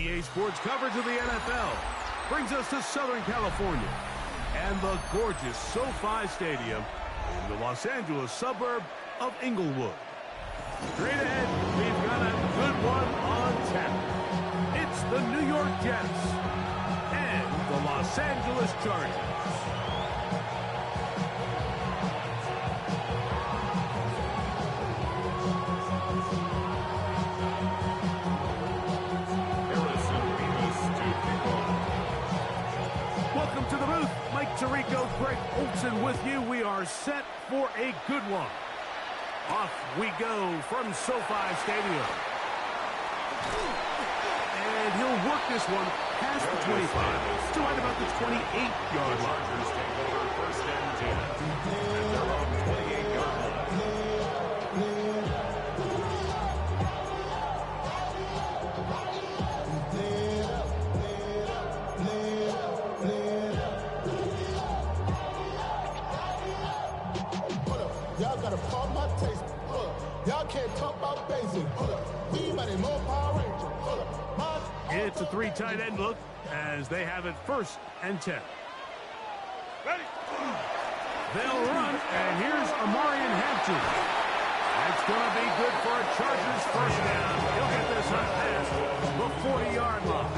EA Sports coverage of the NFL brings us to Southern California and the gorgeous SoFi Stadium in the Los Angeles suburb of Inglewood. Straight ahead, we've got a good one on tap. It's the New York Jets and the Los Angeles Chargers. Welcome to the booth. Mike Tirico, Greg Olson with you. We are set for a good one. Off we go from SoFi Stadium. And he'll work this one past the 25 to right about the 28-yard line. Take over first and 10 at their own 28-yard line. Y'all gotta pump my taste. Y'all can't talk about basic. We might need more Power Ranger. It's a three tight end look as they have it first and 10. Ready? They'll run, and here's Amarian Hampton. That's going to be good for a Chargers first down. He'll get this up past the 40-yard line.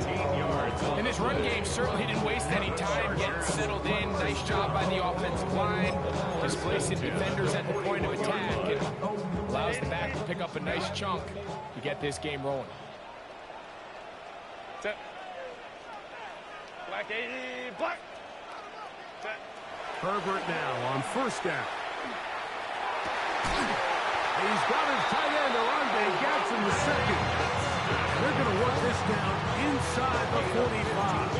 13 yards. And this run game certainly didn't waste any time getting settled in. Nice job by the offensive line, displacing defenders at the point of attack, and allows the back to pick up a nice chunk to get this game rolling. Set. Black 80, black. Set. Herbert now on first down. He's got his tight end, Arande Gadsden, the second. They're going to work this down inside the 45.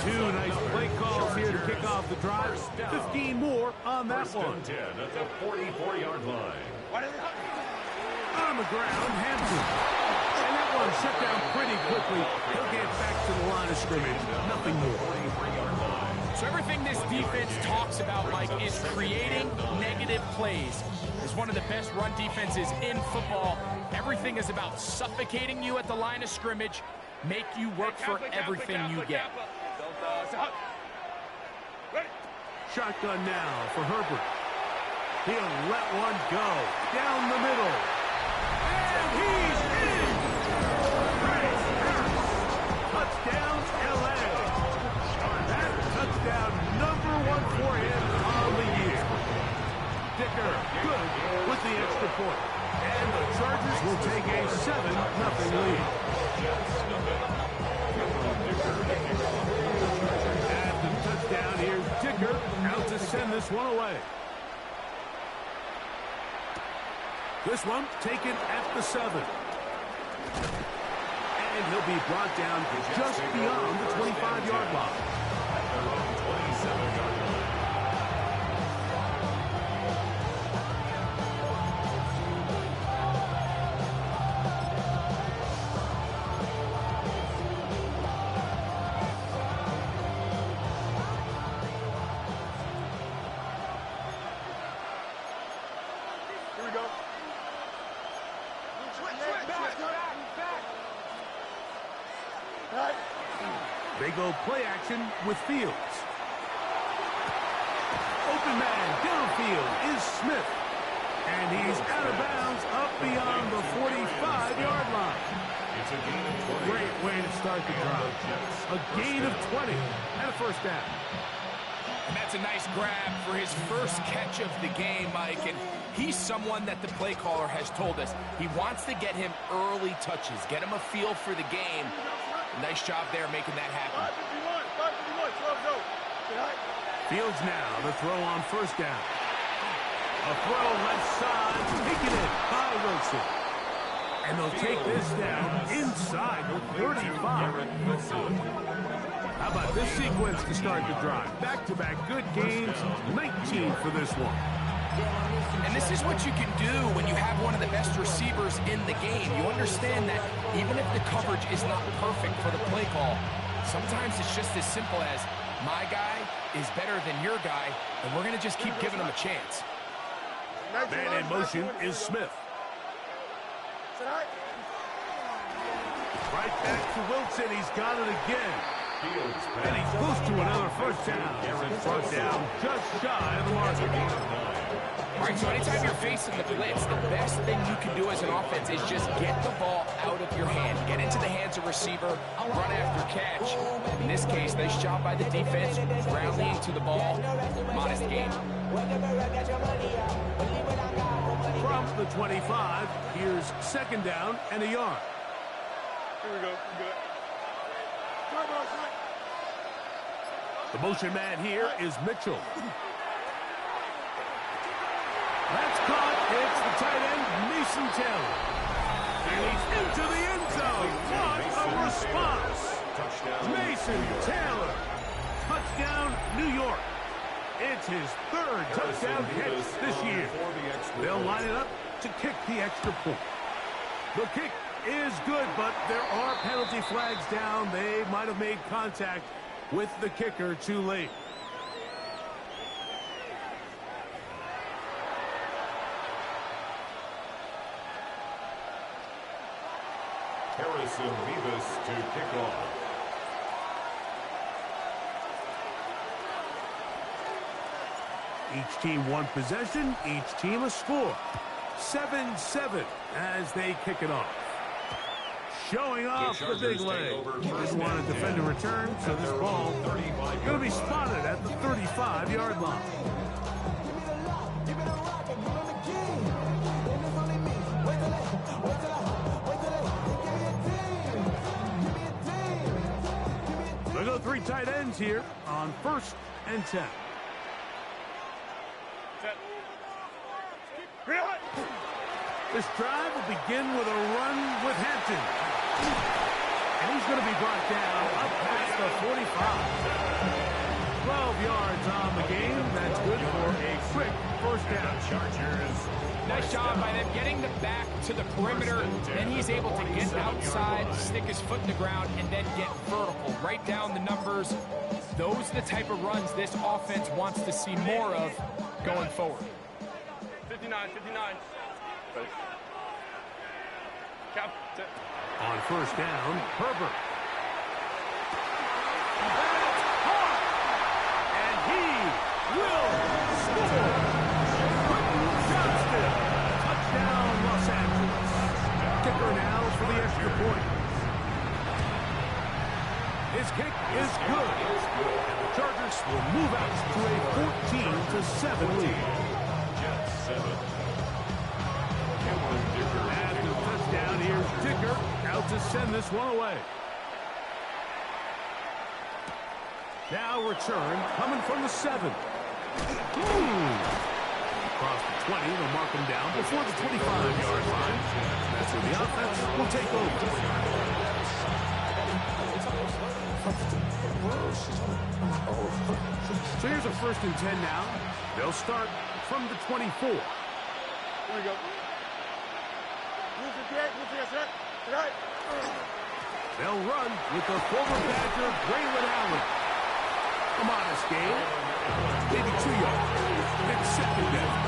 Two nice play calls here to kick off the drive. 15 more on that one. 10 at the 44-yard line. On the ground, Hampton. And that one shut down pretty quickly. He'll get back to the line of scrimmage. Nothing more. So everything this defense talks about, Mike, is creating negative plays. It's one of the best run defenses in football. Everything is about suffocating you at the line of scrimmage, make you work for everything you get. Shotgun now for Herbert. He'll let one go down the middle. And he's in! Touchdown, L.A. That touchdown number one for him on the year. Dicker, good with the extra point. And the Chargers will take a 7-0 lead. At the touchdown, here's Dicker out to send this one away. This one taken at the 7. And he'll be brought down just beyond the 25-yard line. At their own 27-yard line. Here we go. They go play action with Fields. Open man downfield is Smith. And he's out of bounds up beyond the 45-yard line. It's a gain of 20. Great way to start the drive. A gain of 20 and a first down. And that's a nice grab for his first catch of the game, Mike. And he's someone that the play caller has told us he wants to get him early touches, get him a feel for the game. Nice job there making that happen. 551, 12 Fields now the throw on first down. A throw left side, taken in by Wilson. And they'll take this down inside the 35. How about this sequence to start the drive? Back-to-back good games, 19 for this one. And this is what you can do when you have one of the best receivers in the game. You understand that even if the coverage is not perfect for the play call, sometimes it's just as simple as my guy is better than your guy, and we're going to just keep giving him a chance. Man in motion is Smith. Right back to Wilson. He's got it again. And he's close to another first down. First down just shy of the marker. All right, so anytime you're facing the blitz, the best thing you can do as an offense is just get the ball out of your hand. Get into the hands of receiver, run after catch. In this case, nice job by the defense, rallying to the ball. Modest gain. From the 25, here's second down and a yard. Here we go. We good. Come on, come on. The motion man here is Mitchell. That's caught. It's the tight end, Mason Taylor. And he's into the end zone. What a response. Mason Taylor. Touchdown, New York. It's his third touchdown catch this year. They'll line it up to kick the extra point. The kick is good, but there are penalty flags down. They might have made contact with the kicker too late. Harrison Vivas to kick off. Each team one possession, each team a score. 7-7 as they kick it off. Showing off the big leg. Didn't want to defend a return, so this ball going to be spotted at the 35-yard line. They go three tight ends here on 1st and 10. This drive will begin with a run with Hampton. And he's going to be brought down up past the 45. 12 yards on the game. That's good for a quick first down. Chargers. Nice job by them getting the back to the perimeter. Then he's able to get outside, stick his foot in the ground, and then get vertical. Right down the numbers. Those are the type of runs this offense wants to see more of going forward. 59. On first down, Herbert. That's hard. And he will score. Quentin Johnston. Touchdown, Los Angeles. Kicker now for the extra point. His kick is good. And the Chargers will move out to a 14-7 lead. Jets 7. After the touchdown, here's Dicker out to send this one away. Now return coming from the 7. Across the 20, they'll mark him down before the 25-yard line. That's where the offense will take over. So here's a 1st and 10 now. They'll start from the 24. Here we go. Right. They'll run with the former Badger, Braylon Allen. A modest gain, maybe 2 yards. It's second down.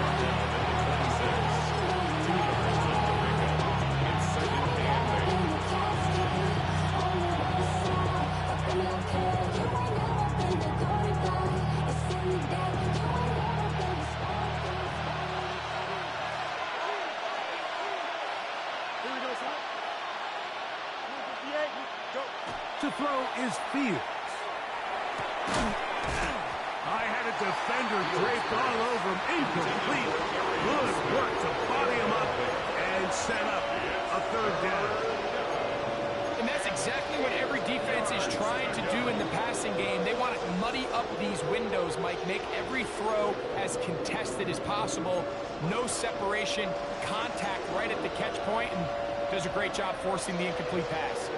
To throw is Fields. I had a defender draped all over him. Incomplete. Good work to body him up and set up a 3rd down. And that's exactly what every defense is trying to do in the passing game. They want to muddy up these windows, Mike. Make every throw as contested as possible. No separation, contact right at the catch point, and does a great job forcing the incomplete pass.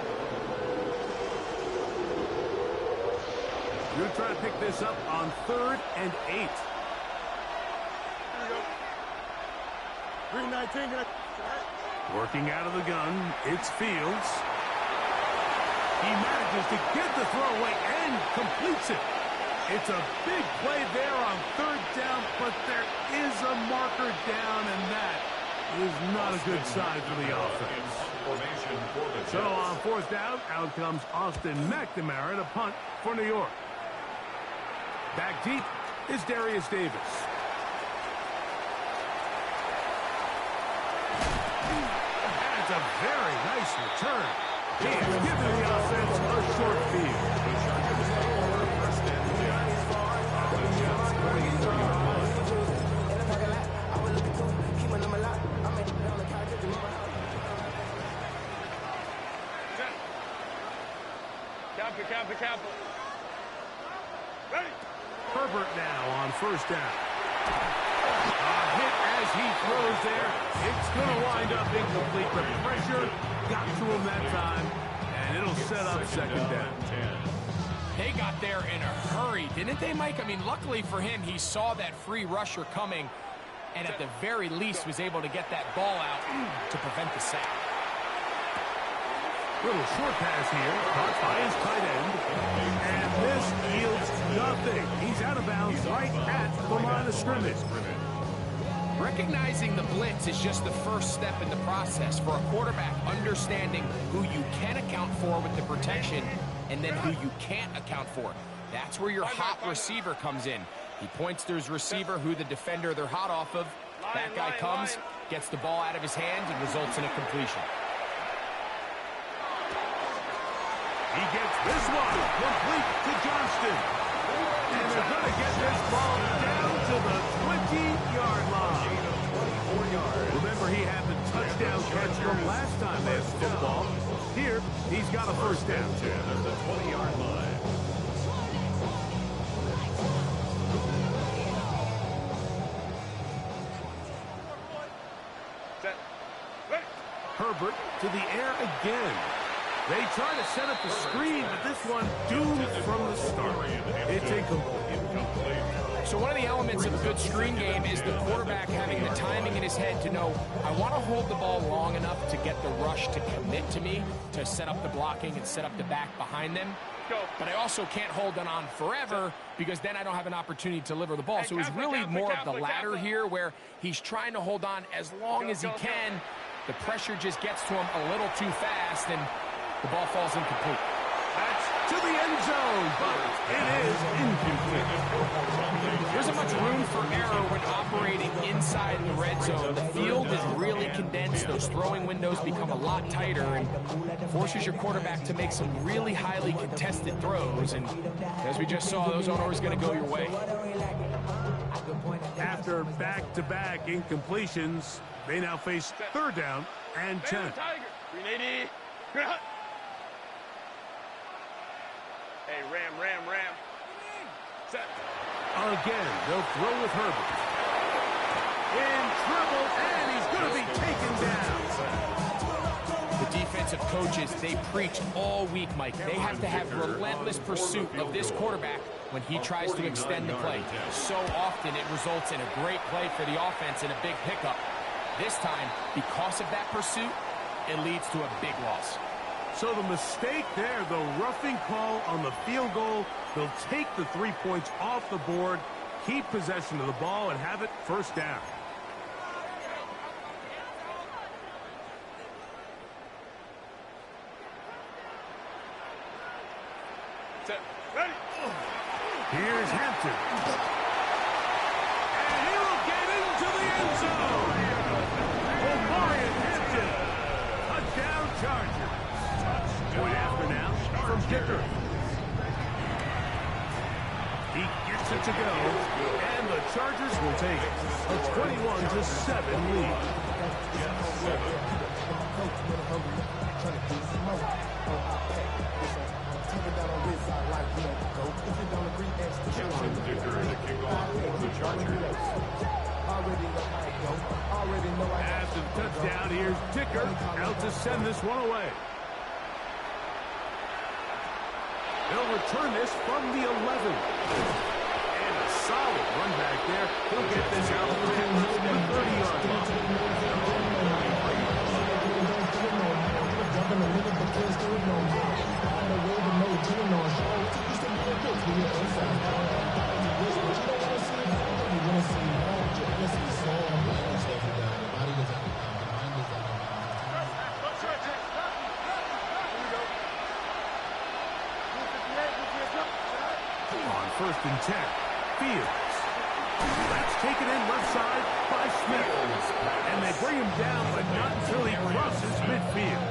You're trying to pick this up on 3rd and 8. Here we go. 319. Working out of the gun, it's Fields. He manages to get the throw away and completes it. It's a big play there on 3rd down, but there is a marker down, and that is not a good sign for the offense. formation for the Jets. So on fourth down, out comes Austin McNamara to punt for New York. Back deep is Darius Davis. That's a very nice return. He has given the offense a short field. The Chargers take over first and 10 on the Jets' 23-yard line. Kappa. Ready. Herbert now on first down. A hit as he throws there. It's going to wind up incomplete, but pressure got to him that time, and it'll set up second down. 10. They got there in a hurry, didn't they, Mike? I mean, luckily for him, he saw that free rusher coming, and at the very least was able to get that ball out to prevent the sack. Little short pass here, caught by his tight end, and this yields nothing. He's out of bounds right at the line of scrimmage. Recognizing the blitz is just the first step in the process for a quarterback, understanding who you can account for with the protection and then who you can't account for. That's where your hot receiver comes in. He points to his receiver, who the defender they're hot off of. That guy comes, gets the ball out of his hands, and results in a completion. He gets this one complete to Johnston. And they're going to get this ball down to the 20-yard line. Remember, he had the touchdown catch from last time they had the football. Here, he's got a first down. 10 at the 20-yard line. Set. Ready. Herbert to the air again. They try to set up the screen, but this one doomed from the start. It's incomplete. So one of the elements of a good screen game is the quarterback having the timing in his head to know, I want to hold the ball long enough to get the rush to commit to me, to set up the blocking and set up the back behind them. Go. But I also can't hold it on forever because then I don't have an opportunity to deliver the ball. So it's really more of the latter here, where he's trying to hold on as long as he can. The pressure just gets to him a little too fast, and the ball falls incomplete. That's to the end zone, but it is incomplete. There isn't much room for error when operating inside the red zone. The field is really condensed. Those throwing windows become a lot tighter and forces your quarterback to make some really highly contested throws. And as we just saw, those aren't always going to go your way. After back-to-back incompletions, they now face third down and 10. Tiger. 380. Hey, ram. Set. Again, they'll throw with Herbert. In trouble, and he's going to be taken down. The defensive coaches, they preach all week, Mike. They have to have relentless pursuit of this quarterback when he tries to extend the play. So often it results in a great play for the offense and a big pickup. This time, because of that pursuit, it leads to a big loss. So the mistake there, the roughing call on the field goal, they'll take the 3 points off the board, keep possession of the ball, and have it first down. Set. Ready. Here's Hampton. And he will get into the end zone. Omarion Hampton. Touchdown Chargers. Point after now from kicker. He gets it to go, and the Chargers will take a 21-7 lead. Jensen Dicker to kick off for the Chargers. After the touchdown, here's Dicker out to send this one away. They'll return this from the 11. And a solid run back there. He'll get this out of the 30-yard 1st and 10. Fields. That's taken in left side by Smith. And they bring him down, but not until he crosses midfield.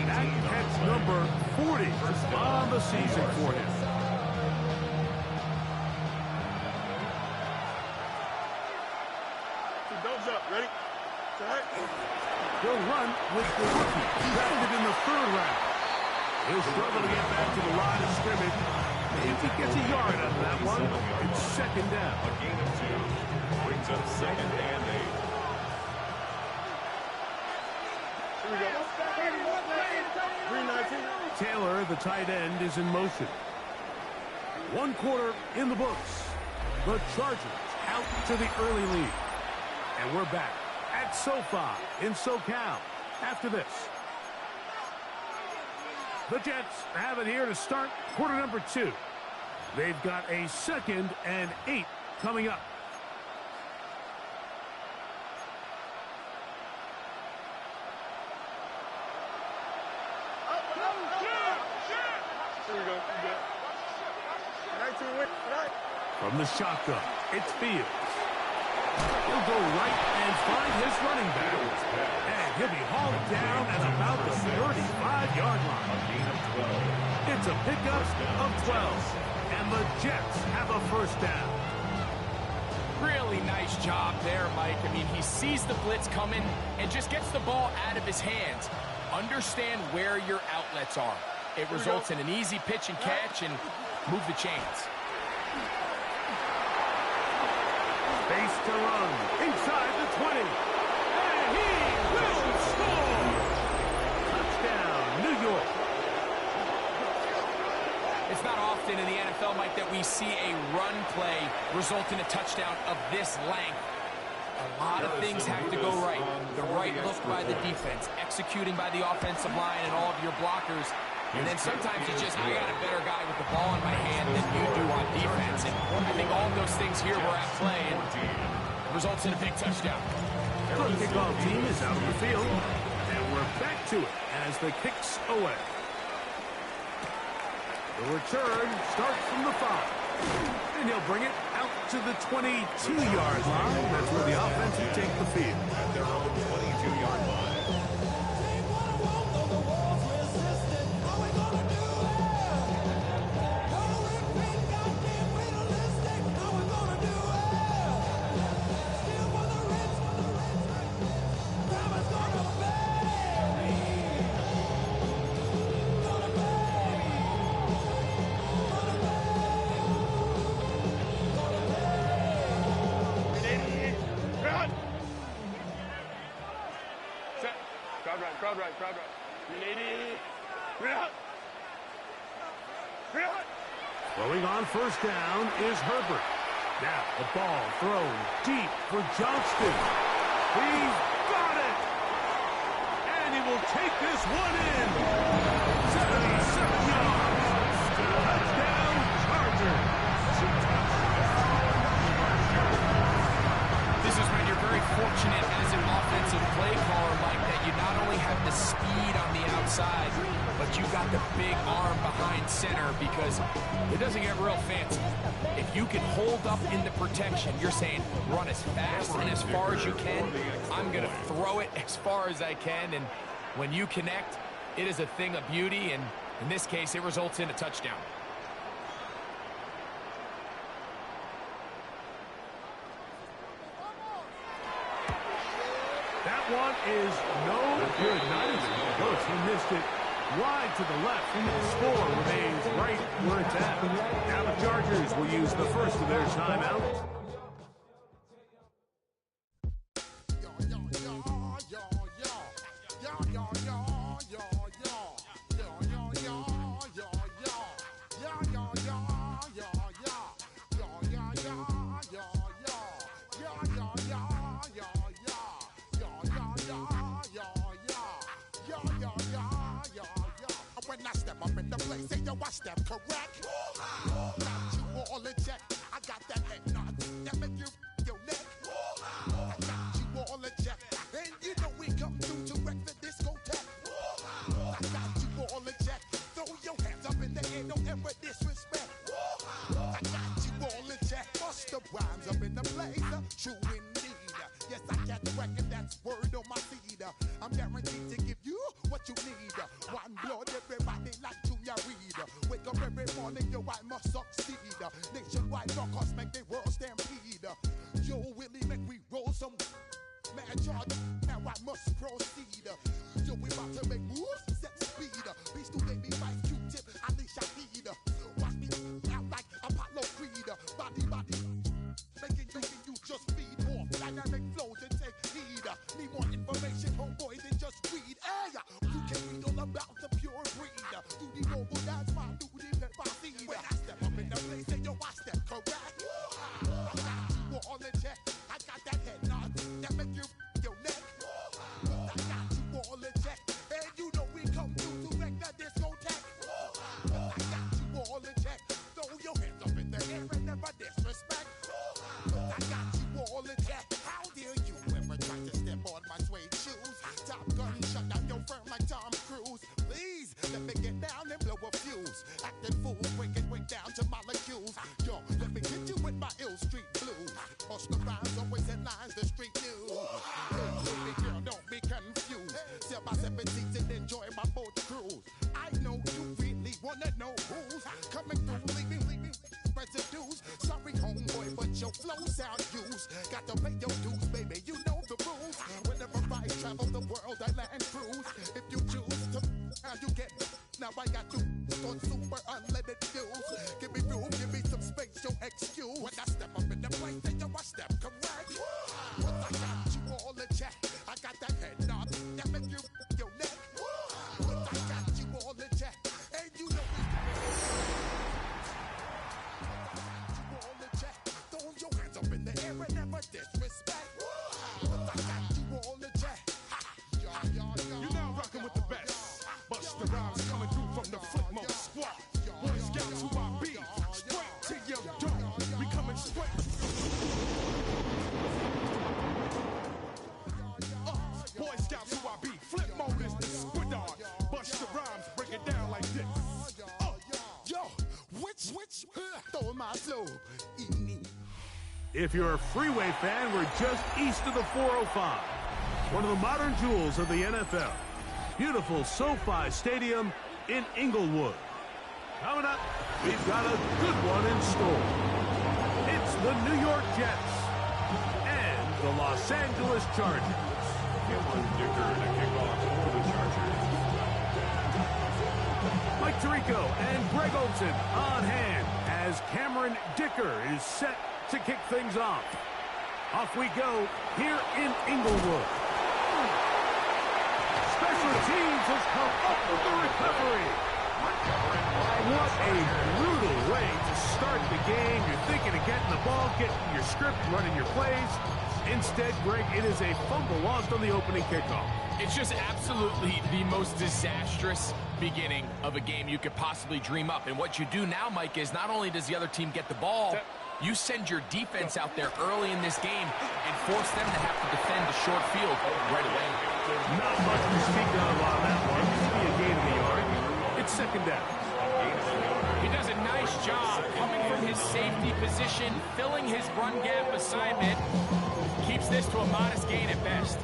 That catch number 40 on the season for him. Thumbs up. Ready? Set. He'll run with the rookie, drafted in the 3rd round. He'll struggle to get back to the line of scrimmage. If he gets a yard out of that one, it's 2nd down. A gain of 2 brings up 2nd and 8. Here we go. Green 19. Taylor, the tight end, is in motion. 1 quarter in the books. The Chargers out to the early lead. And we're back at SoFi in SoCal after this. The Jets have it here to start quarter number 2. They've got a 2nd and 8 coming up. Here we go. Good. 19 win. Right. From the shotgun, it's Fields. He'll go right and find his running back. And he'll be hauled down at about the 35-yard line. A gain of 12. It's a pickup of 12. And the Jets have a 1st down. Really nice job there, Mike. I mean, he sees the blitz coming and just gets the ball out of his hands. Understand where your outlets are. It results in an easy pitch and catch and move the chains. Base to run inside the 20. And he will score. Touchdown, New York. It's not often in the NFL, Mike, that we see a run play result in a touchdown of this length. A lot of things have to go right. The right look by the defense, executing by the offensive line and all of your blockers. And then sometimes it's just, I got a better guy with the ball in my hand than you do on defense. And I think all of those things here were at play and results in a big touchdown. The kickoff team is out on the field. And we're back to it as the kick's away. The return starts from the 5. And he'll bring it out to the 22-yard line. That's where the offense will take the field. At their own 22-yard line. Crowd right. 380. Bring it out. Throwing on 1st down is Herbert. Now the ball thrown deep for Johnston. He's got it. And he will take this one in. 77 yards. Touchdown, Chargers. This is when you're very fortunate as an offensive play caller, Mike, that you not only have the speed on the outside, but you got the big arm behind center because it doesn't get real fancy. If you can hold up in the protection, you're saying run as fast and as far as you can. I'm going to throw it as far as I can, and when you connect, it is a thing of beauty, and in this case, it results in a touchdown. That one is no good. Not even close. He missed it wide to the left. The score remains right where it's at. Now the Chargers will use the first of their timeouts. When I step up in the place, say yo, I step correct. Got you all in check. I got that eggnog that make you your neck. I got you all in check, and you know we come through to wreck the discotheque. I got you all in check. Throw your hands up in the air, no ever disrespect. I correct, and that's word on my seed. I'm guaranteed to give you what you need. One blood, everybody like Junior Reed. Wake up every morning, yo, I must succeed. Nationwide rockers make the world stampede. Yo, Willie, make we roll some mad charge. Now I must proceed. Yo, we about to make moves, set speed. Beast to baby, vice Q-tip, unleash I need. Watch me out like Apollo Creed. Body, making you just feed off dynamic flows and take heed. Need more information, homeboy, than just read. Hey, you can read all about the pure breed. Do the noble, that's my duty, pepper seed. When I step up in the place, say yo, I step correct. I got you all in check. I got that head nod that make you your neck. I got you all in check, and you know we come through to wreck the discotheque. I got you all in check. Throw your hands up in the air and never disrespect. I got you all in check. How dare you ever try to step on my suede shoes? Top Gun shut down your firm like Tom Cruise. Please let me get down and blow a fuse. Acting fool, breaking way down to molecules. Yo, let me get you with my ill street blues. Bust the rhymes, always headlines, the street news. Hey, baby girl, don't be confused. Sell my 7 seats and enjoy my boat cruise. I know you really wanna know who's coming through, leaving residues. Sorry, homeboy, but your flow sound used. Got to pay your dues, baby, you know the rules. Whenever I travel the world, I land cruise. If you choose to, how you get. Now I got you on super unleaded fuels. Give me room, give me some space, your excuse. When I step up in the place, then yo, I step correct. But I got you all in check. I got that head nod that make you your neck. But I got you all in check, and you know we all in check. Throw your hands up in the air and never disrespect. But I got you all in check. You're now rocking with the best. Busta Rhymes coming through from the Flipmode squad. Boy Scouts who I be, straight to your door. We coming straight. Boy Scouts who I be, Flipmode is the squid dog. Busta Rhymes break it down like this. Yo, which, throw my flow. If you're a freeway fan, we're just east of the 405. One of the modern jewels of the NFL. Beautiful SoFi Stadium in Inglewood. Coming up, we've got a good one in store. It's the New York Jets and the Los Angeles Chargers. Cameron Dicker to kick off for the Chargers. Mike Tirico and Greg Olson on hand as Cameron Dicker is set to kick things off. Off we go here in Inglewood. Special teams has come up with the recovery. What a brutal way to start the game. You're thinking of getting the ball, getting your script, running your plays. Instead, Greg, it is a fumble lost on the opening kickoff. It's just absolutely the most disastrous beginning of a game you could possibly dream up. And what you do now, Mike, is not only does the other team get the ball, you send your defense out there early in this game and force them to have to defend the short field right away. Not much to speak of on that one. This will be a gain of the yard. It's second down. He does a nice job coming from his safety position, filling his run gap assignment. Keeps this to a modest gain at best.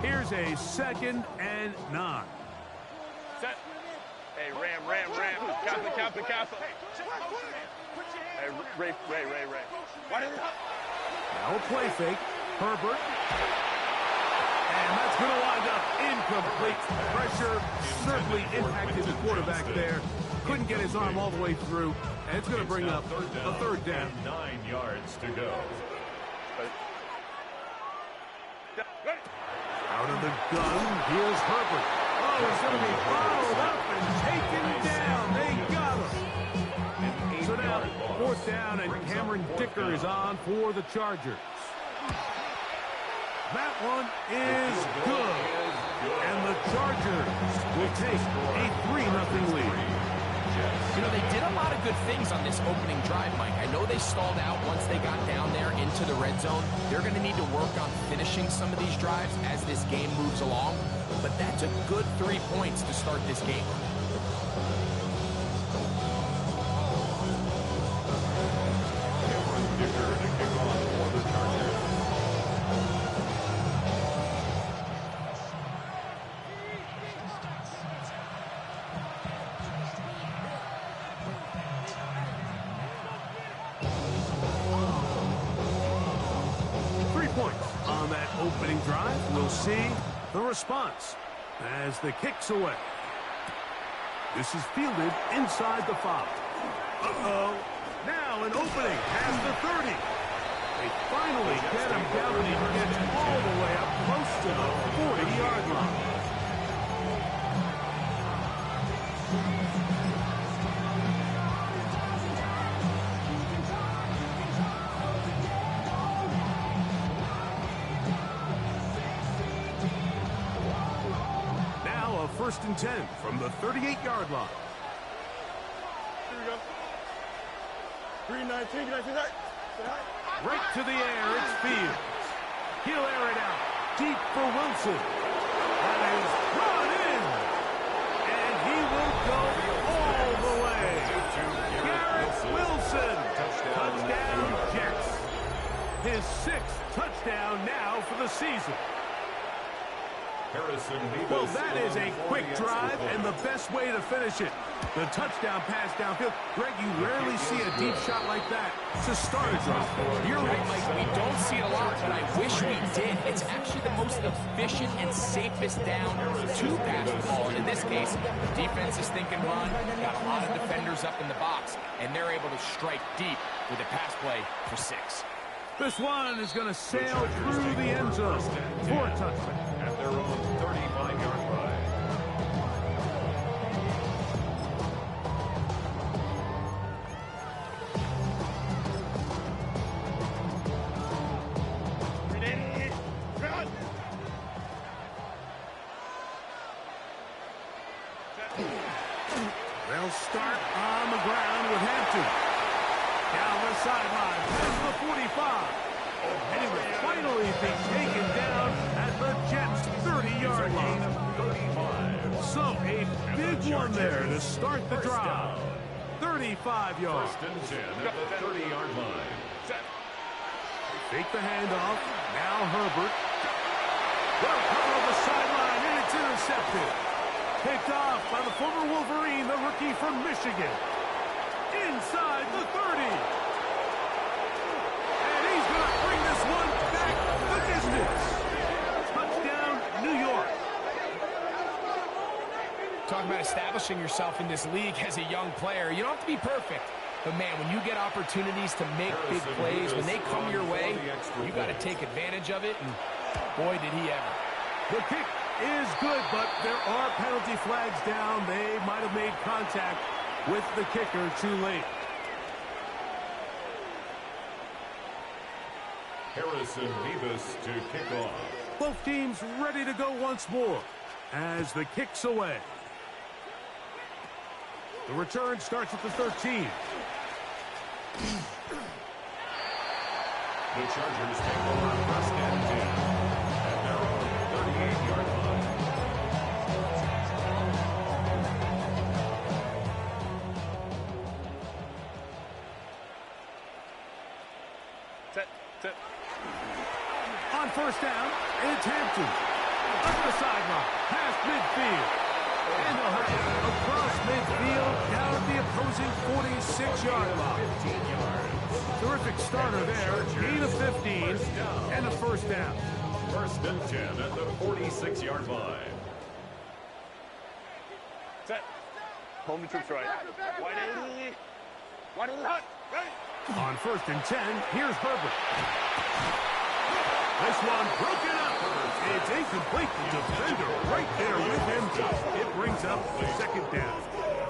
Here's a 2nd and 9. Set. Hey, Ram. Castle. Hey, Ray. Now a play fake. Herbert. And that's going to wind up incomplete. Pressure certainly impacted the quarterback there. Couldn't get his arm all the way through. And it's going to bring up a third down. 9 yards to go. Out of the gun, here's Herbert. Oh, he's going to be followed up and taken down. They got him. So now, 4th down, and Cameron Dicker is on for the Chargers. That one is good. And the Chargers will take a 3-0 lead. You know, they did a lot of good things on this opening drive, Mike. I know they stalled out once they got down there into the red zone. They're going to need to work on finishing some of these drives as this game moves along. but that's a good 3 points to start this game. On that opening drive, we'll see the response as the kick's away. This is fielded inside the 5. Uh-oh. Now an opening past the 30. They finally get him down, and he gets all the way up close to the 40-yard line. First and 10 from the 38-yard line. Here we go. 319, can I see that? Right to the air, it's Fields. He'll air it out. Deep for Wilson. That is brought in. And he will go all the way. Garrett Wilson. Touchdown, Jets. His 6th touchdown now for the season. Well, that is a quick drive and the best way to finish it. The touchdown pass downfield. Greg, you rarely see a deep shot like that to start a drive. You're right, Mike. We don't see it a lot, but I wish we did. It's actually the most efficient and safest down to pass the ball. And in this case, the defense is thinking run, got a lot of defenders up in the box, and they're able to strike deep with a pass play for 6. This one is going to sail through the end zone for a touchdown. At their own 35-yard line. They'll start on the ground with Hampton. Down the sideline, past the 45. And he will finally be taken down at the Jets' 30-yard line. So a big one there to start the drive. 35 yards. First and 10 at the 30-yard line. Fake the handoff. Now Herbert. Well, cover on the sideline, and it's intercepted. Picked off by the former Wolverine, the rookie from Michigan. Inside the 30. And he's going to bring this one back the distance. Touchdown, New York. Talk about establishing yourself in this league as a young player. You don't have to be perfect. But, man, when you get opportunities to make big plays, when they come your way, you got to take advantage of it. And, boy, did he ever. The kick is good, but there are penalty flags down. They might have made contact with the kicker too late. Harrison Davis to kick off. Both teams ready to go once more as the kick's away. The return starts at the 13. The Chargers take over first and 10 at their own 38-yard line. Set. On first down, it's Hampton. Up the sideline, past midfield. And they'll have it across midfield, down at the opposing 46-yard line. 15 yards. Terrific starter there, gain of 15, and a first down. First and 10 at the 46-yard line. Set. Home to troops right. 180. 180 hot. Right. On first and 10, here's Herbert. This one broken up. It's incomplete. The defender right there with him. It brings up second down.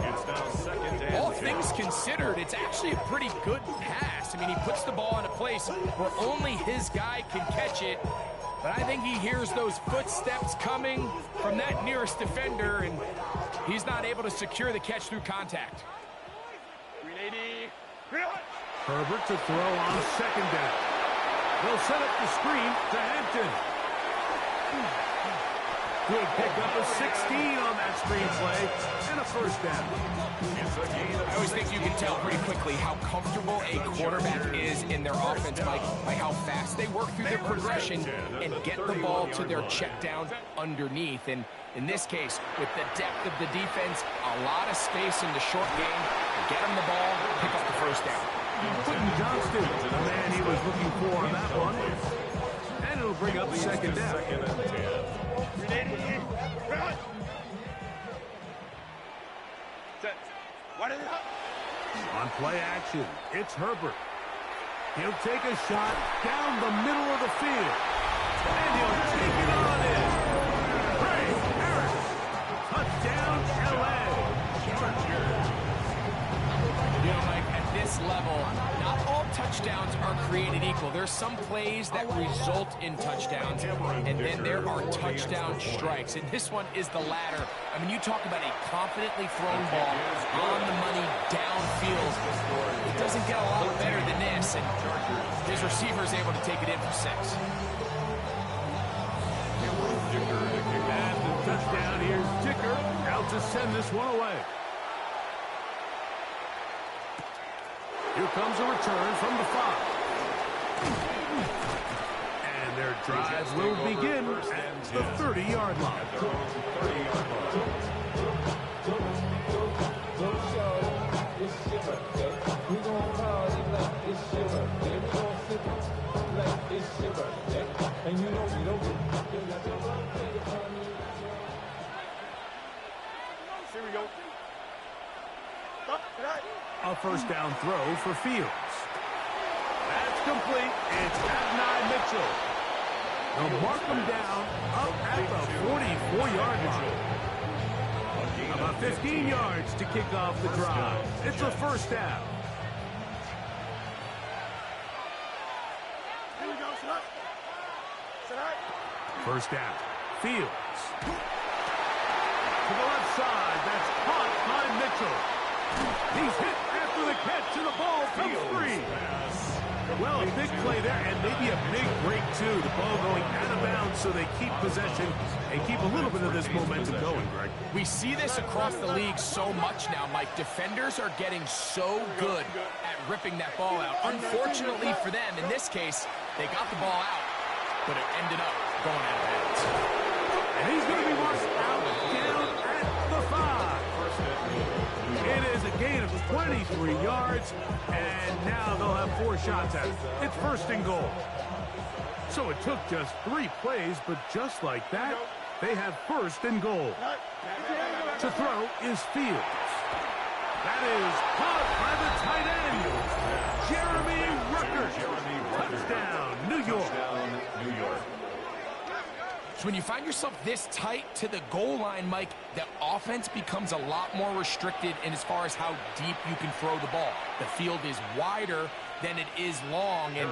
It's now second and All 10. things considered, it's actually a pretty good pass. I mean, he puts the ball in a place where only his guy can catch it. But I think he hears those footsteps coming from that nearest defender, and he's not able to secure the catch through contact. 380. Herbert to throw on second down. They'll set up the screen to Hampton. Good pickup of 16 on that screenplay, and a first down. I always think you can tell pretty quickly how comfortable a quarterback is in their offense, Mike, by how fast they work through their progression and get the ball to their check down underneath. And in this case, with the depth of the defense, a lot of space in the short game, get him the ball, pick up the first down. Quentin Johnston, the man he was looking for on that one. And it'll bring up second down. On play action, it's Herbert. He'll take a shot down the middle of the field. And he'll take it on in. Ray Harris. Touchdown, L.A. You know, Mike, at this level, not all touchdowns are created equal. There's some plays that result in touchdowns, and then there are touchdown strikes. And this one is the latter. I mean, you talk about a confidently thrown ball on the money downfield. It doesn't get a lot better than this, and his receiver is able to take it in for 6. And the touchdown, here's Dicker out to send this one away. Here comes a return from the 5. And their drive will begin at the 30-yard line. Here we go. A first down throw for Fields. That's complete. It's S2 Nyj. They'll mark him down up at the 44-yard line. About 15 yards to kick off the drive. It's a first down. First down. Fields. To the left side. That's caught by Mitchell. He's hit after the catch, and the ball comes free. Well, a big play there, and maybe a big break, too. The ball going out of bounds, so they keep possession and keep a little bit of this momentum going, Greg. We see this across the league so much now, Mike. Defenders are getting so good at ripping that ball out. Unfortunately for them, in this case, they got the ball out, but it ended up going out of bounds. And he's going to be marked out down at the 5. It is a gain of 23 yards, and now they'll have 4 shots at it. It's first and goal. So it took just 3 plays, but just like that, they have first and goal. To throw is Fields. That is caught by the tight end, Jeremy Ruckert. Touchdown, New York. So when you find yourself this tight to the goal line, Mike, the offense becomes a lot more restricted in as far as how deep you can throw the ball. The field is wider than it is long, and I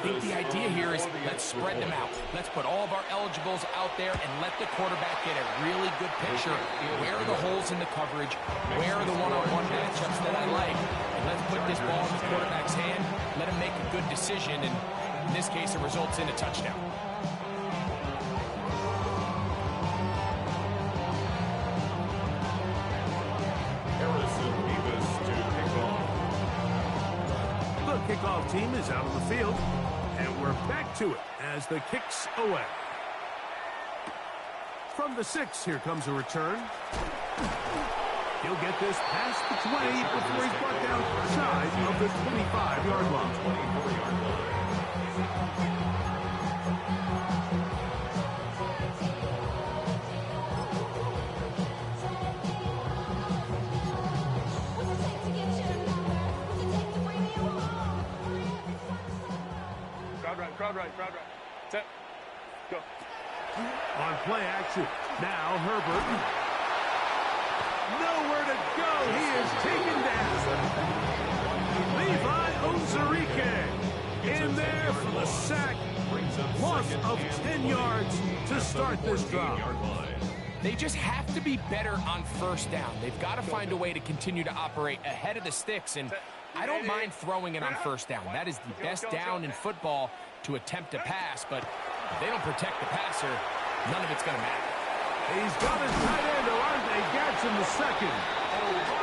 think the idea here is let's spread them out. Let's put all of our eligibles out there and let the quarterback get a really good picture. Where are the holes in the coverage? Where are the one-on-one matchups that I like? And let's put this ball in the quarterback's hand, let him make a good decision, and in this case, it results in a touchdown. Kickoff team is out on the field, and we're back to it as the kick's away. From the 6, here comes a return. He'll get this past the 20 before he's brought down shy of the 25-yard line. Crowd right. Set. Go. On play action. Now Herbert. Nowhere to go. He is taken down. Levi Onwuzurike in there for the sack. Loss of 10 yards to start this drive. They just have to be better on first down. They've got to find a way to continue to operate ahead of the sticks, and I don't mind throwing it on first down. That is the best down in football to attempt a pass, but if they don't protect the passer, none of it's going to matter. He's got his tight end, Orlando Gadsden, the second.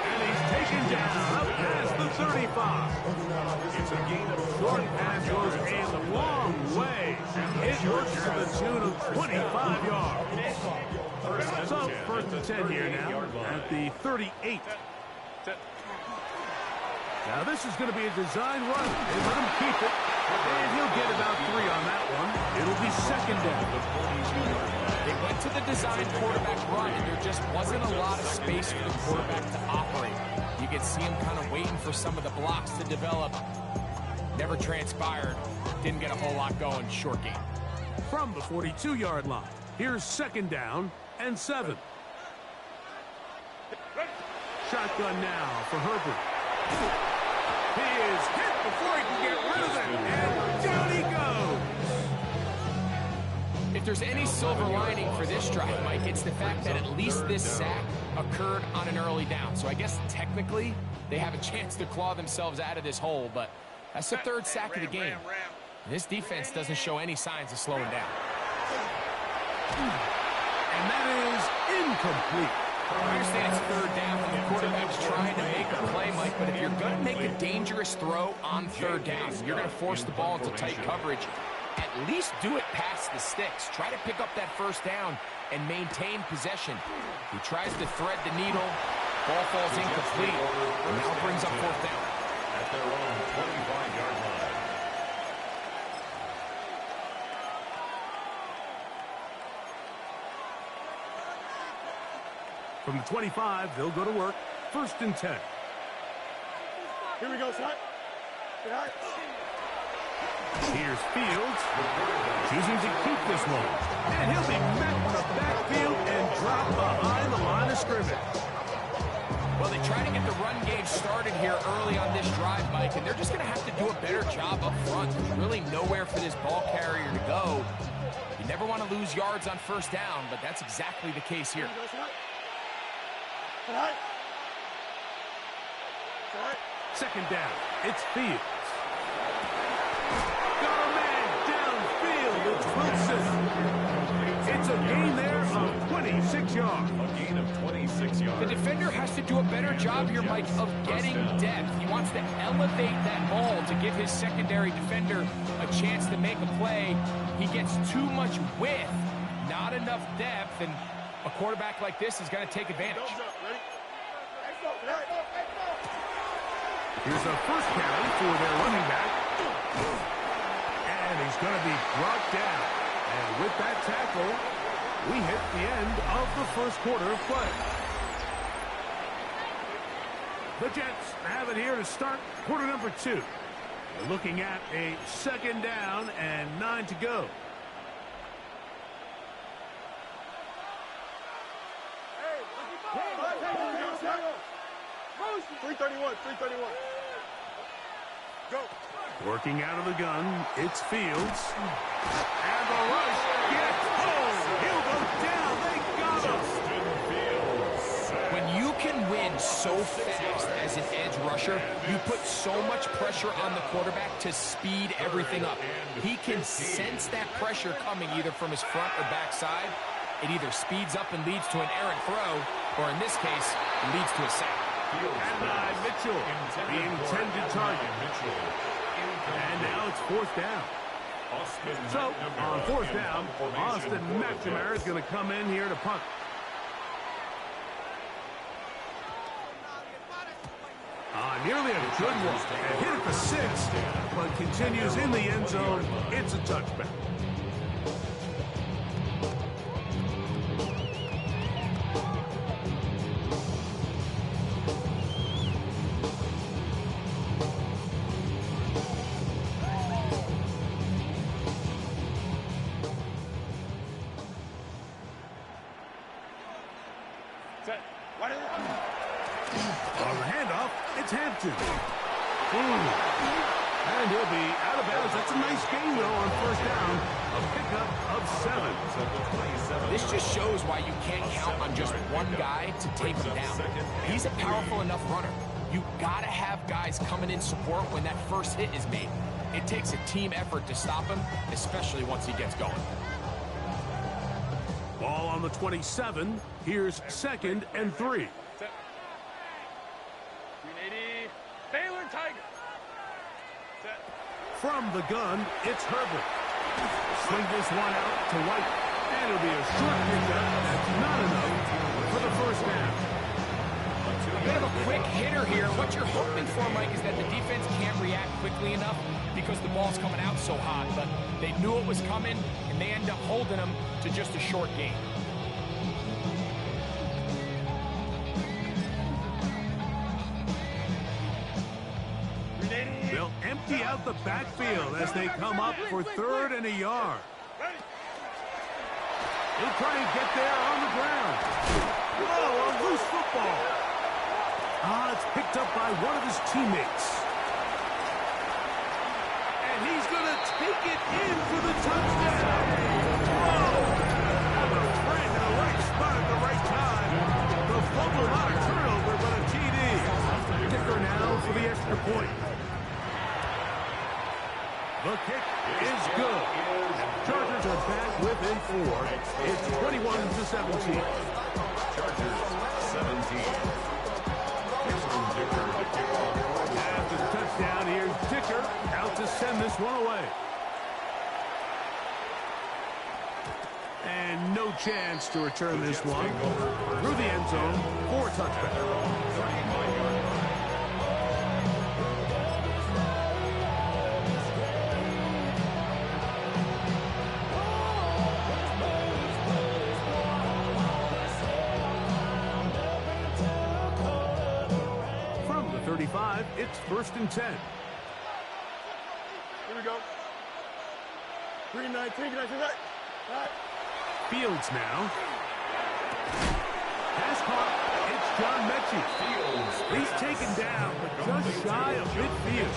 And he's taken down up past the 35. It's a gain of Short pass goes a long way. It works to the tune of 25 yards. So, first and 10 here now at the 38. Now, this is going to be a design run. They let him keep it, and he'll get about 3 on that one. It'll be second down. They went to the design quarterback run, and there just wasn't a lot of space for the quarterback to operate. You could see him kind of waiting for some of the blocks to develop. Never transpired. Didn't get a whole lot going. Short game. From the 42-yard line, here's second down and 7. Shotgun now for Herbert. He is hit before he can get rid of it, and down he goes. If there's any silver lining for this drive, Mike, it's the fact that at least this sack occurred on an early down. So I guess technically they have a chance to claw themselves out of this hole, but that's the third sack of the game. This defense doesn't show any signs of slowing down. And that is incomplete. I understand it's third down and the quarterback's trying to make a play, Mike, but if you're going to make a dangerous throw on third down, you're going to force the ball into tight coverage, at least do it past the sticks. Try to pick up that first down and maintain possession. He tries to thread the needle. Ball falls incomplete, and now brings up fourth down. At their own 25-yard line. From the 25, they'll go to work. First and 10. Here we go, son. Here's Fields, choosing to keep this one. And he'll be met in the backfield and drop behind the line of scrimmage. Well, they try to get the run game started here early on this drive, Mike, and they're just going to have to do a better job up front. There's really nowhere for this ball carrier to go. You never want to lose yards on first down, but that's exactly the case here. Second down, it's Fields. Got a man downfield, it's Wilson. It's a gain there of 26 yards. A gain of 26 yards. The defender has to do a better job here, Mike, of getting depth. He wants to elevate that ball to give his secondary defender a chance to make a play. He gets too much width, not enough depth, and a quarterback like this is going to take advantage. Here's a first carry for their running back. And he's going to be brought down. And with that tackle, we hit the end of the first quarter of play. The Jets have it here to start quarter number 2. We're looking at a second down and 9 to go. 331. Go. Working out of the gun, it's Fields. And the rush gets home. He'll go down. They got him. When you can win so fast as an edge rusher, you put so much pressure on the quarterback to speed everything up. He can sense that pressure coming either from his front or back side. It either speeds up and leads to an errant throw, or in this case, leads to a sack. And Mitchell, the intended target. And now it's fourth down. So, on fourth down, Austin McNamara is going to come in here to punt. Nearly a good one. And hit at the 6, but continues in the end zone. It's a touchback. On the handoff, it's Hampton. And he'll be out of bounds. That's a nice gain, though, on first down. A pickup of 7. This just shows why you can't count on just one guy to take him down. He's a powerful enough runner. You gotta have guys coming in support when that first hit is made. It takes a team effort to stop him, especially once he gets going. Ball on the 27. Here's 2nd and 3. Set. 380. Baylor Tiger. Set. From the gun, it's Herbert. Swing this one out to White. And it'll be a short pickup. That's not enough for the first down. A bit of a quick hitter here. What you're hoping for, Mike, is that the defense can't react quickly enough because the ball's coming out so hot. But they knew it was coming, and they end up holding them to just a short gain. They'll empty out the backfield as they come up for 3rd and a yard. He'll try and get there on the ground. Whoa, a loose football. It's picked up by one of his teammates. And he's going to take it in for the touchdown. Whoa! Have a friend in the right spot at the right time. The fumble, not a turnover, but a TD. Kicker now for the extra point. The kick is good. Chargers are back within 4. It's 21-17. Chargers 17. After the touchdown, here's Dicker out to send this one away. And no chance to return this one. Through the end zone for a touchback. From the 35, it's 1st and 10. Here we go. 319. Fields now. Pass caught. It's John Mechie. He's taken down, but just shy of midfield.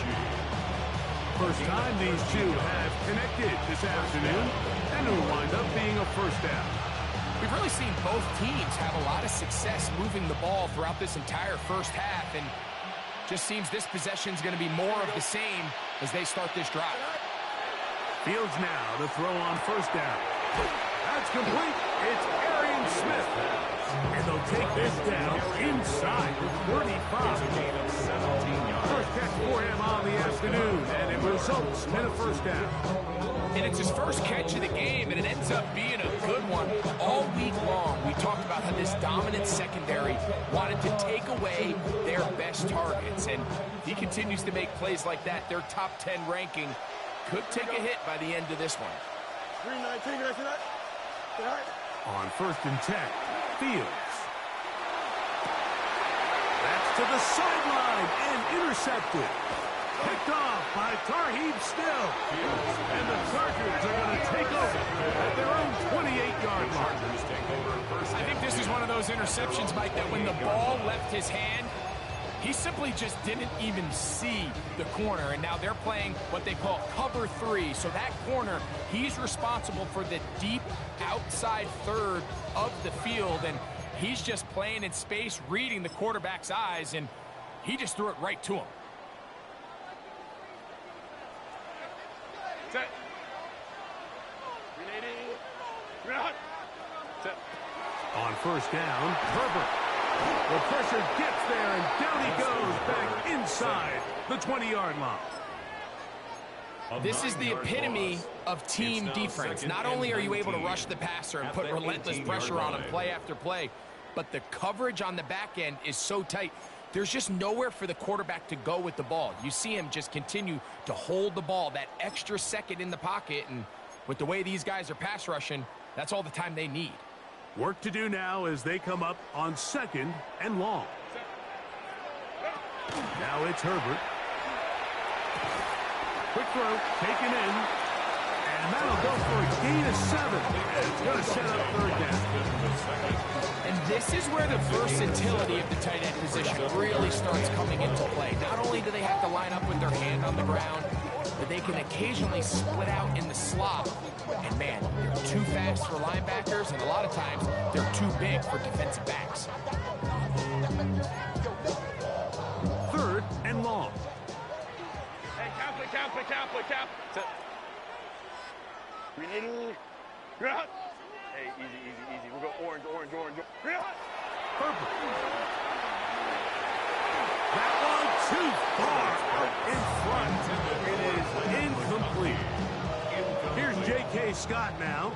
First time these two have connected this afternoon, and it'll wind up being a first down. We've really seen both teams have a lot of success moving the ball throughout this entire first half, and just seems this possession's going to be more of the same as they start this drive. Fields now to throw on first down. That's complete. It's Arian Smith. And they'll take this down inside the 35. First catch for him on the afternoon, and it results in a first down. And it's his first catch of the game, and it ends up being a good one. All week long, we talked about how this dominant secondary wanted to take away their best targets. And he continues to make plays like that. Their top 10 ranking could take a hit by the end of this one. 319. On 1st and 10, Fields. That's to the sideline and intercepted. Picked off by Tarheeb Still. And the Chargers are going to take over at their own 28-yard mark. I think this is one of those interceptions, Mike, that when the ball left his hand, he simply just didn't even see the corner, and now they're playing what they call cover 3. So that corner, he's responsible for the deep outside third of the field, and he's just playing in space, reading the quarterback's eyes, and he just threw it right to him. Set. 380. Set. On first down, Herbert. The pressure gets there, and down he goes back inside the 20-yard line. This is the epitome of team defense. Not only are you able to rush the passer and put relentless pressure on him play after play, but the coverage on the back end is so tight. There's just nowhere for the quarterback to go with the ball. You see him just continue to hold the ball that extra second in the pocket, and with the way these guys are pass rushing, that's all the time they need. Work to do now as they come up on 2nd and long. Now it's Herbert. Quick throw, taken in. And that'll go for a gain of 7. And it's going to set up 3rd down. And this is where the versatility of the tight end position really starts coming into play. Not only do they have to line up with their hand on the ground, but they can occasionally split out in the slot. And man, they're too fast for linebackers, and a lot of times they're too big for defensive backs. 3rd and long. Hey, cap. Set. 380. Hey, easy, easy, easy. We'll go orange, orange, orange. Green hot. Purple. That one too far in front. It is incomplete. Here's J.K. Scott now.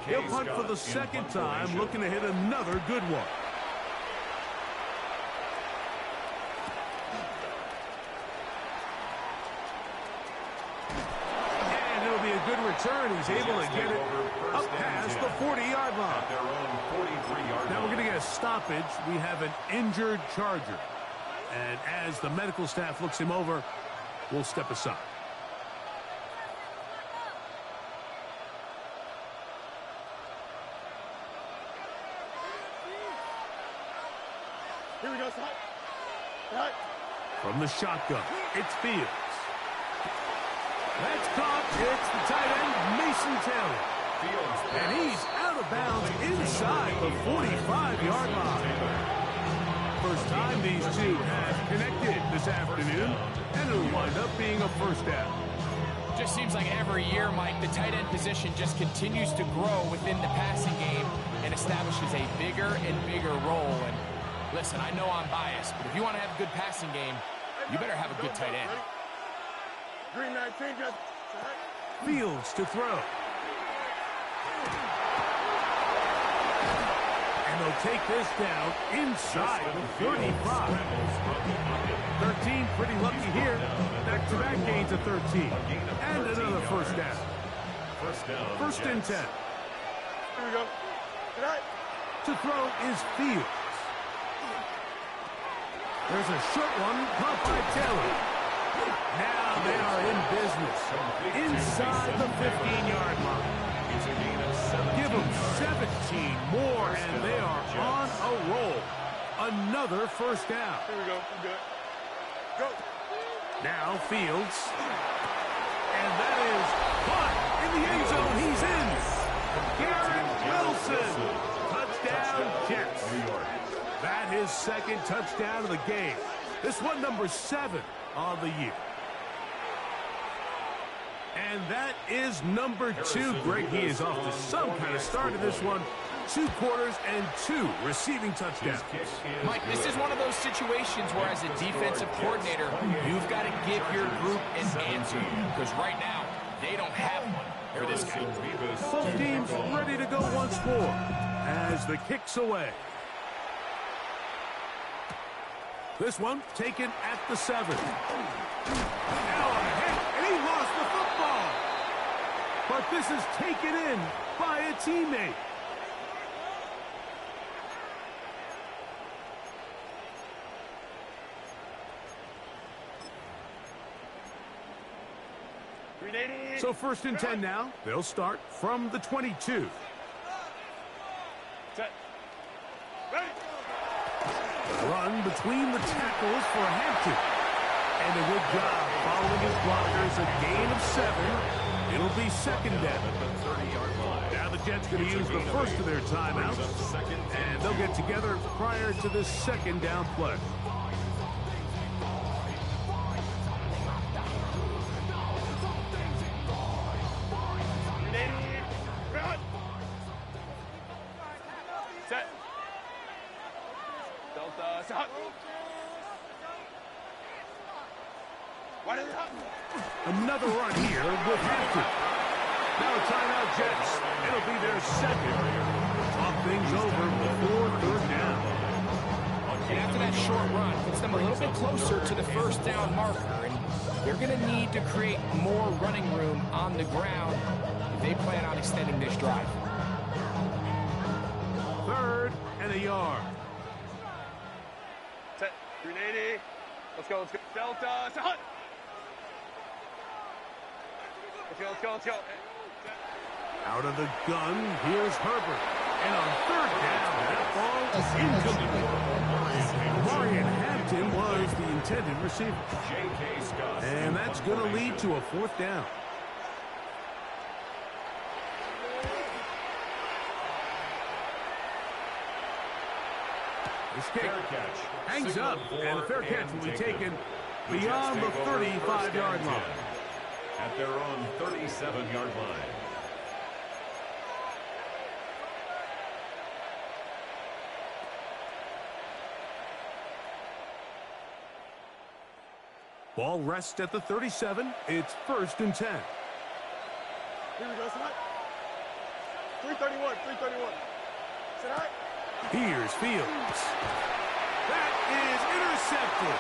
He'll punt for the second time, looking to hit another good one. And it'll be a good return. He's able to get it up past the 40-yard line. Now we're going to get a stoppage. We have an injured Charger. And as the medical staff looks him over, we'll step aside. Here we go, son. Right. From the shotgun, it's Fields. That's caught. It's the tight end, Mason Taylor. And he's out of bounds inside the 45-yard line. First time these two have connected this afternoon, and it'll wind up being a first down. Just seems like every year, Mike, the tight end position just continues to grow within the passing game and establishes a bigger and bigger role. And listen, I know I'm biased, but if you want to have a good passing game, you better have a good tight end. Green 19, just. Fields to throw. And they'll take this down inside the 35. 13, pretty lucky here. Back-to-back gains of 13. And another first down. First and 10. Here we go. Tonight. To throw is Fields. There's a short one caught by Taylor. Now they are in business. Inside the 15-yard line. Give them 17 more, and they are on a roll. Another first down. Here we go. We're good. Go. Now Fields. And that is caught in the end zone. He's in. Garrett Wilson. Touchdown, Jets. That is second touchdown of the game. This one number 7 of the year. And that is number 2. Greg, he is off to some kind of start in this one. 2 quarters and 2 receiving touchdowns. Mike, this is one of those situations where as a defensive coordinator, you've got to give your group an answer. Because right now, they don't have one for this guy. Both teams ready to go once more as the kick's away. This one taken at the 7. Now a hit, and he lost the football. But this is taken in by a teammate. So first and 10 now. They'll start from the 22. Set. Ready. Run between the tackles for Hampton. And a good job following his blockers. A gain of 7. It'll be second down. Now the Jets going to use the first of their timeouts. And they'll get together prior to this second down play. Set. Delta. Set. Why did it happen? Another run here with Hampton. Now a timeout, Jets. It'll be their second. Talk things over before third down. And after that short run, puts them a little bit closer to the first down marker. And they're going to need to create more running room on the ground if they plan on extending this drive. Third and a yard. Set. 380. Let's go, let's go. Delta. Set. Let's go, let's go, let's go. Out of the gun, here's Herbert. And on third down, that ball is incomplete. Marion Hampton was the intended receiver. And that's going to lead to a fourth down. This kick hangs up, and the fair catch will be taken beyond the 35-yard line. At their own 37-yard line. Ball rests at the 37. It's 1st and 10. Here we go, tonight. 331, 331. Tonight. Here's Fields. That is intercepted.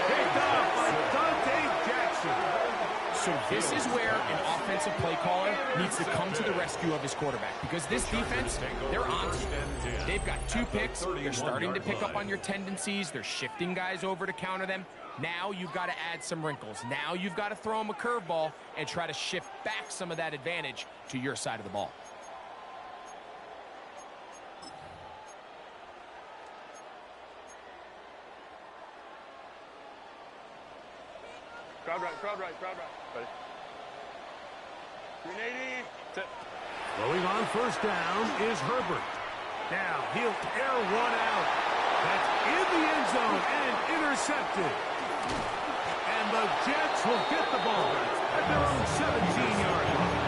Picked up by Dante Jackson. So this is where an offensive play caller needs to come to the rescue of his quarterback, because this defense, they're on to you. They've got 2 picks. They're starting to pick up on your tendencies. They're shifting guys over to counter them. Now you've got to add some wrinkles. Now you've got to throw them a curveball and try to shift back some of that advantage to your side of the ball. Crowd right, crowd right, crowd right. Ready? 380. Tip. Throwing on 1st down is Herbert. Now he'll air one out. That's in the end zone and intercepted. And the Jets will get the ball at their own 17-yard line.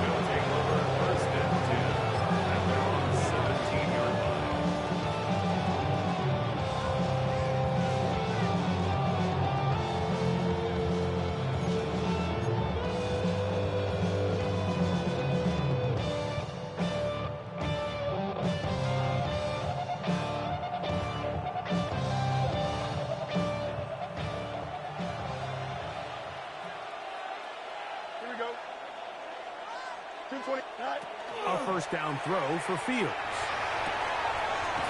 They'll take over 1st and 10 at their own 17-yard line. Here we go. 220. A 1st down throw for Fields.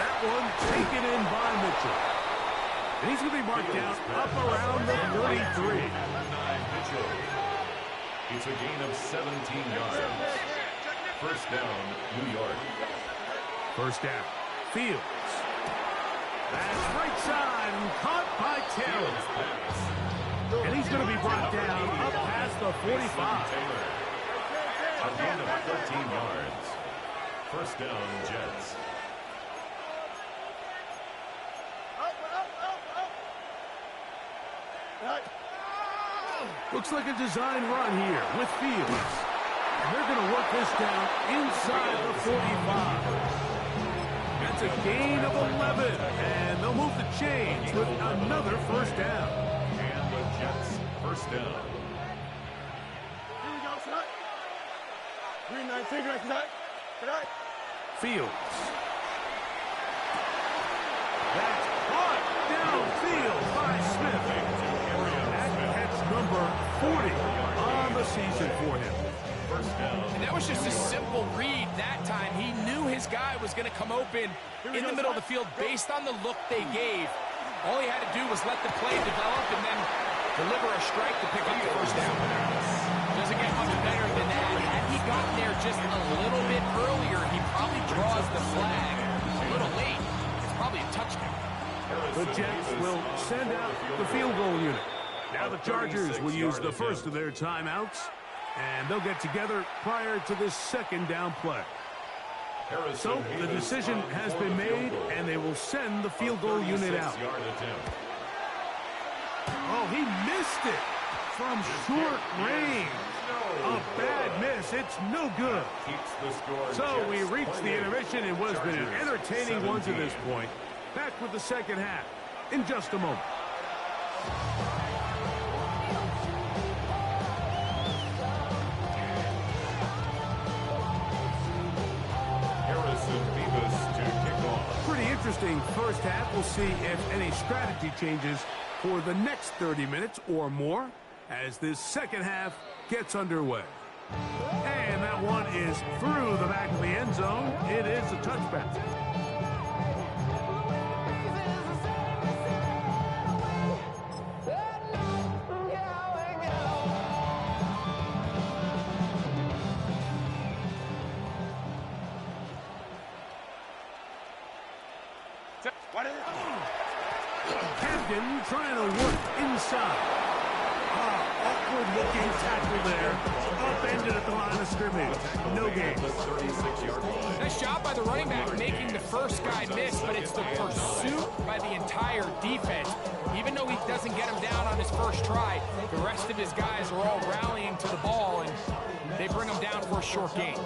That one taken in by Mitchell. And he's going to be marked down up around the 33. Mitchell. It's a gain of 17 yards. 1st down, New York. 1st down, Fields. That's right side and caught by Taylor. And he's going to be brought down up past the 45. A gain of 13 yards. 1st down, Jets. Looks like a design run here with Fields. And they're going to work this down inside the 45. That's a gain of 11. And they'll move the chains with another 1st down. And the Jets, 1st down. Here we go, tonight. 319 right tonight. Tonight. Fields. That's caught downfield by Smith. That's number 40 on the season for him. 1st down. And that was just a simple read that time. He knew his guy was going to come open in the middle of the field based on the look they gave. All he had to do was let the play develop and then deliver a strike to pick up the 1st down. Doesn't get much better than that. Had he gotten there just a little bit earlier, he probably draws the flag a little late. It's probably a touchdown. The Jets will send out the field goal unit. Now the Chargers will use the first of their timeouts, and they'll get together prior to this 2nd down play. So the decision has been made, and they will send the field goal unit out. Oh, he missed it from short range. A bad miss. It's no good. So we reached the intermission. It was been an entertaining one to this point. Back with the 2nd half in just a moment. Pretty interesting 1st half. We'll see if any strategy changes for the next 30 minutes or more as this 2nd half gets underway. And that one is through the back of the end zone. It is a touchback. Camden trying to work inside. Awkward-looking tackle there. Upended at the line of scrimmage. No gain. Nice job by the running back making the first guy miss, but it's the pursuit by the entire defense. Even though he doesn't get him down on his first try, the rest of his guys are all rallying to the ball, and they bring him down for a short gain.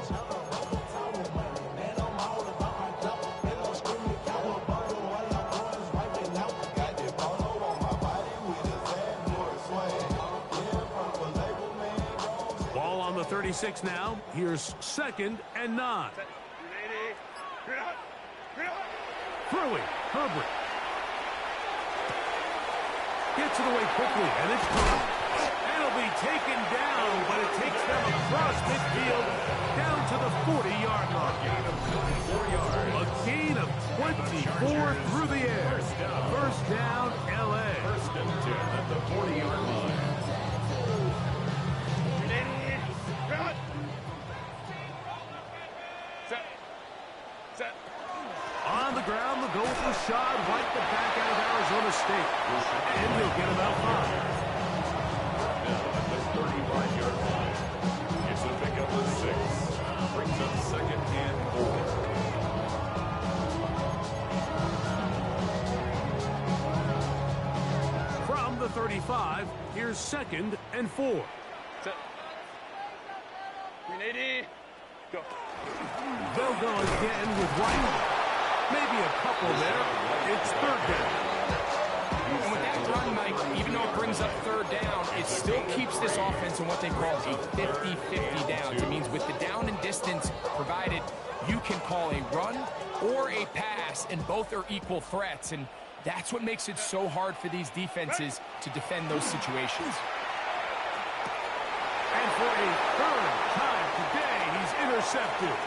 36 now. Here's 2nd and 9. Throwing, Herbert. Gets it away quickly, and it's caught. And it'll be taken down, but it takes them across midfield down to the 40-yard line. A gain of 24 through the air. First down, L.A. First and 10 at the 40-yard line. On the ground, the goal for Rashad right the back out of Arizona State. And he'll get about 5. Now at the 35-yard line. It's a pickup of 6. Brings up 2nd and 4. From the 35, here's 2nd and 4. Go. They'll go again with White. Maybe a couple there. It's 3rd down. And with that run, Mike, even though it brings up 3rd down, it still keeps this offense in what they call a 50-50 downs. It means with the down and distance provided, you can call a run or a pass, and both are equal threats. And that's what makes it so hard for these defenses to defend those situations. And for a 3rd time today, he's intercepted.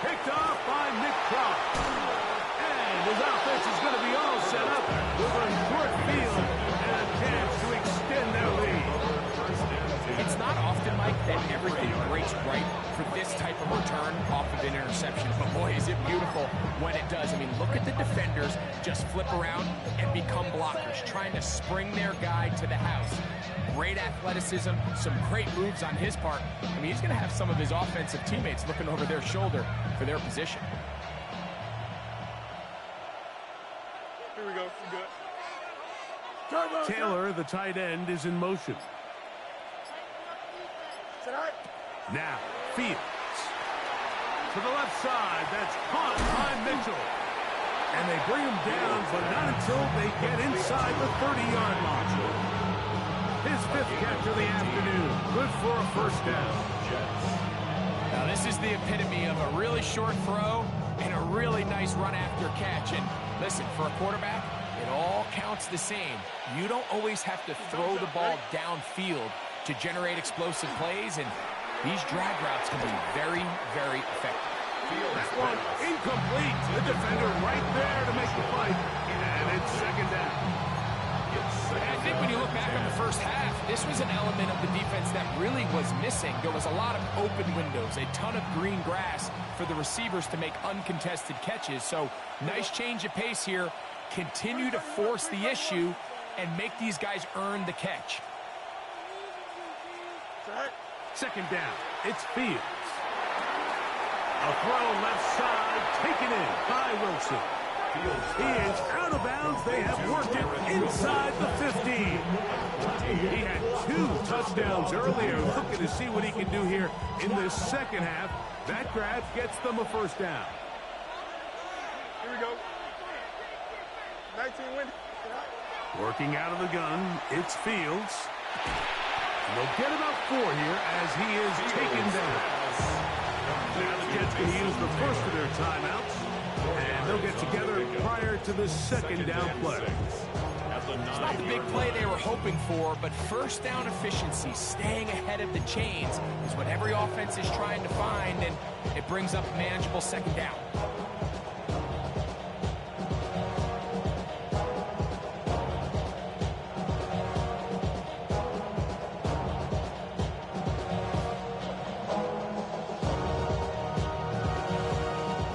Picked off by Nick Cross. And his offense is going to be all set up with a short field and a chance to extend their lead. It's not often, Mike, that everything breaks right for this type of return off of an interception. But boy, is it beautiful when it does. I mean, look at the defenders just flip around and become blockers, trying to spring their guy to the house. Great athleticism, some great moves on his part. I mean, he's going to have some of his offensive teammates looking over their shoulder for their position. Here we go. You good? Taylor, the tight end, is in motion. Now, Fields. To the left side, that's caught by Mitchell. And they bring him down, but not until they get inside the 30-yard line. His 5th catch of the afternoon. Good for a 1st down. Now, this is the epitome of a really short throw and a really nice run after catch. And listen, for a quarterback, it all counts the same. You don't always have to throw the ball downfield to generate explosive plays, and these drag routes can be very, very effective. That one incomplete. The defender right there to make the fight. And it's 2nd down. And I think when you look back on the first half, this was an element of the defense that really was missing. There was a lot of open windows, a ton of green grass for the receivers to make uncontested catches. So nice change of pace here. Continue to force the issue and make these guys earn the catch. 2nd down. It's Fields. A throw left side, taken in by Wilson. He is out of bounds. They have worked it inside the 15. He had 2 touchdowns earlier. Looking to see what he can do here in the 2nd half. That grab gets them a 1st down. Here we go. 19 win. Working out of the gun, it's Fields. And they'll get about 4 here as he is taken down. Now the Jets can use the first of their timeouts, and they'll get together prior to the 2nd down play. It's not the big play they were hoping for, but 1st down efficiency, staying ahead of the chains, is what every offense is trying to find, and it brings up a manageable 2nd down.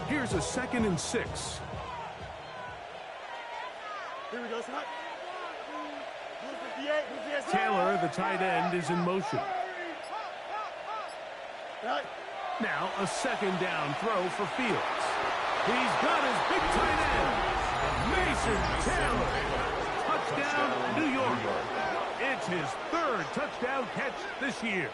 Here's a 2nd and 6. Here we go, son. Taylor, the tight end, is in motion. Now a 2nd down throw for Fields. He's got his big tight end, Mason Taylor. Touchdown, New York. It's his 3rd touchdown catch this year.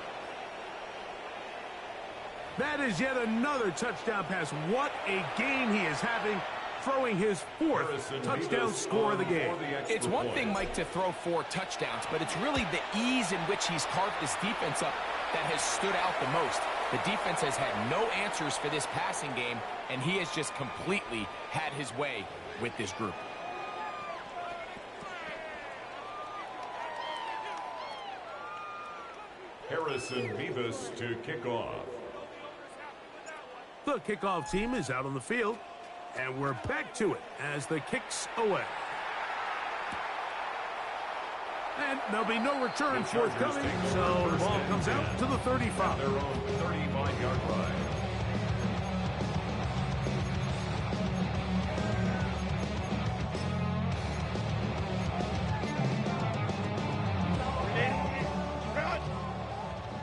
That is yet another touchdown pass. What a game he is having, throwing his 4th touchdown score of the game. It's one thing, Mike, to throw 4 touchdowns, but it's really the ease in which he's carved this defense up that has stood out the most. The defense has had no answers for this passing game, and he has just completely had his way with this group. Harrison Beavis to kick off. The kickoff team is out on the field, and we're back to it as the kick's away. And there'll be no return forthcoming, so the ball comes out to the 35. Their own 35-yard line.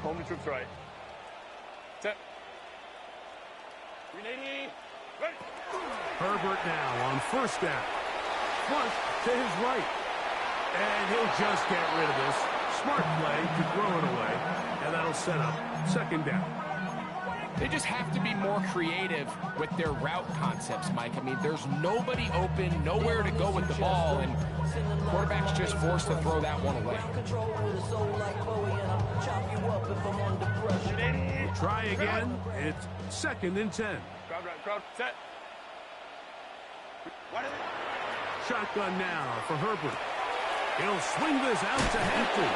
Home to troops right. Set. 380. Ready. Herbert now on first down. Flush to his right. And he'll just get rid of this. Smart play to throw it away. And that'll set up second down. They just have to be more creative with their route concepts, Mike. I mean, there's nobody open, nowhere to go with the ball, and quarterback's just forced to throw that one away. Try again. It's 2nd and 10. Crowd right. Crowd. Set. What is it? Shotgun now for Herbert. He'll swing this out to Hampton.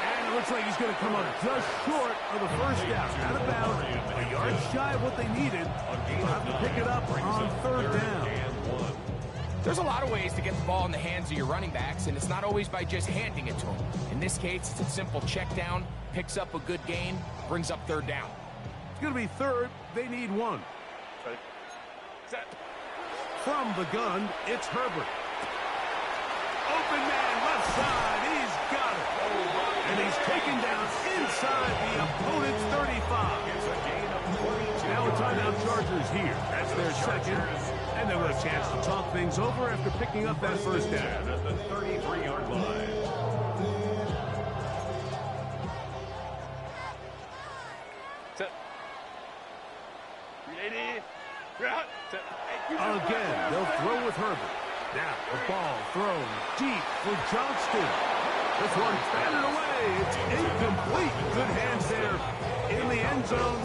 And it looks like he's going to come up just short of the first down. Out of bounds. A yard shy of what they needed. They'll have to pick it up on 3rd down. There's a lot of ways to get the ball in the hands of your running backs, and it's not always by just handing it to them. In this case, it's a simple check down, picks up a good gain, brings up 3rd down. It's going to be 3rd. They need 1. Ready. Set. From the gun, it's Herbert. Open man, left side. He's got it. And he's taken down inside the opponent's 35. Now a timeout Chargers here. That's their second. And they'll have a chance to talk things over after picking up that first down. At the 33-yard line. Set. 380. Set. Again, they'll throw with Herbert. Now the ball thrown deep for Johnston. This one batted away. It's incomplete. Good hands there in the end zone.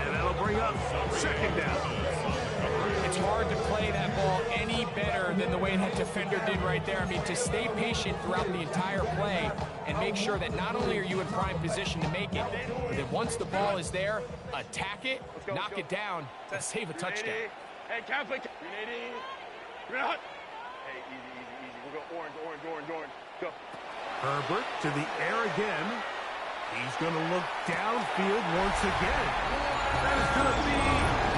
And that'll bring up 2nd down. It's hard to play that ball any better than the way that defender did right there. I mean, to stay patient throughout the entire play and make sure that not only are you in prime position to make it, but that once the ball is there, attack it, knock it down, and save a touchdown. Hey, Catholic. 380. Hey, easy. We'll go orange. Go. Herbert to the air again. He's going to look downfield once again. That is going to be...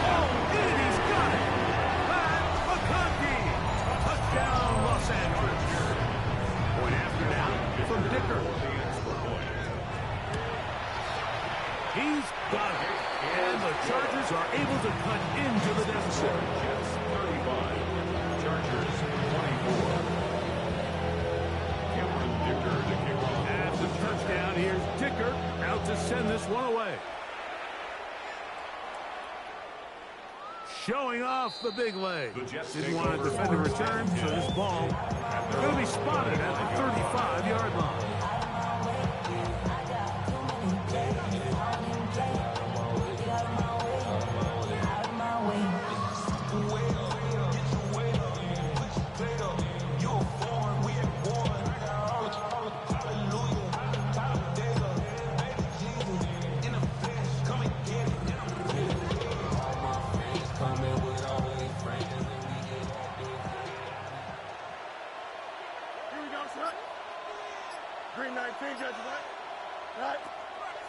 Oh, he's got it. Pat McConkey. Touchdown, Los Angeles. Point after down from Dicker. He's got it. And the Chargers are able to cut into the deficit. 35. Chargers 24. After the touchdown, here's Dicker out to send this one away. Showing off the big leg. Didn't want to defend a return, so this ball going to be spotted at the 35-yard line.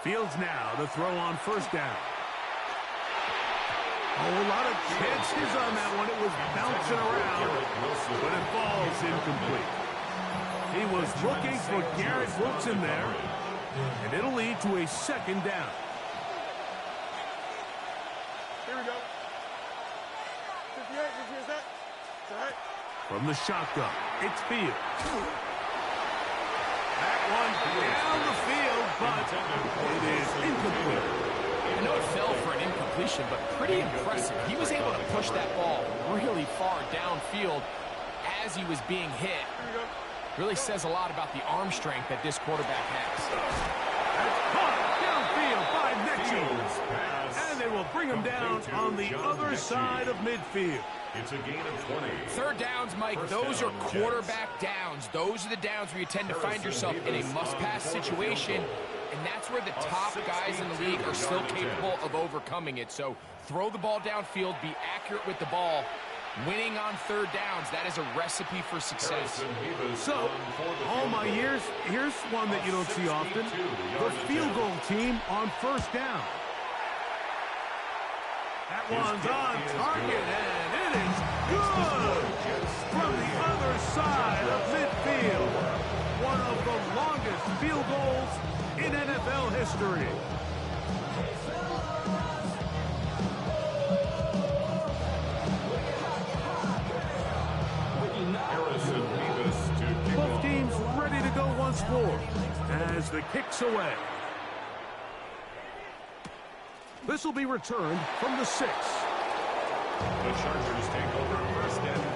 Fields now to throw on first down. Oh, a lot of chances on that one. It was bouncing around, but it falls incomplete. He was looking for Garrett Wilson there, and it'll lead to a 2nd down. Here we go. 58, is that? All right. From the shotgun, it's Fields. That one down the field, but it is incomplete. I know it fell for an incompletion, but pretty impressive. He was able to push that ball really far downfield as he was being hit. Really says a lot about the arm strength that this quarterback has. That's caught downfield by And they will bring him down on the other side of midfield. It's a gain of 20. Third downs, Mike, those are quarterback downs. Those are the downs where you tend to find yourself in a must-pass situation, and that's where the top guys in the league are still capable of overcoming it. So throw the ball downfield, be accurate with the ball. Winning on third downs, that is a recipe for success. So, all my years, here's one that you don't see often. The field goal team on first down. That one's on target, and it is good from the other side of midfield. One of the longest field goals in NFL history. Both teams ready to go once more as the kick's away. This will be returned from the 6. The Chargers take over first and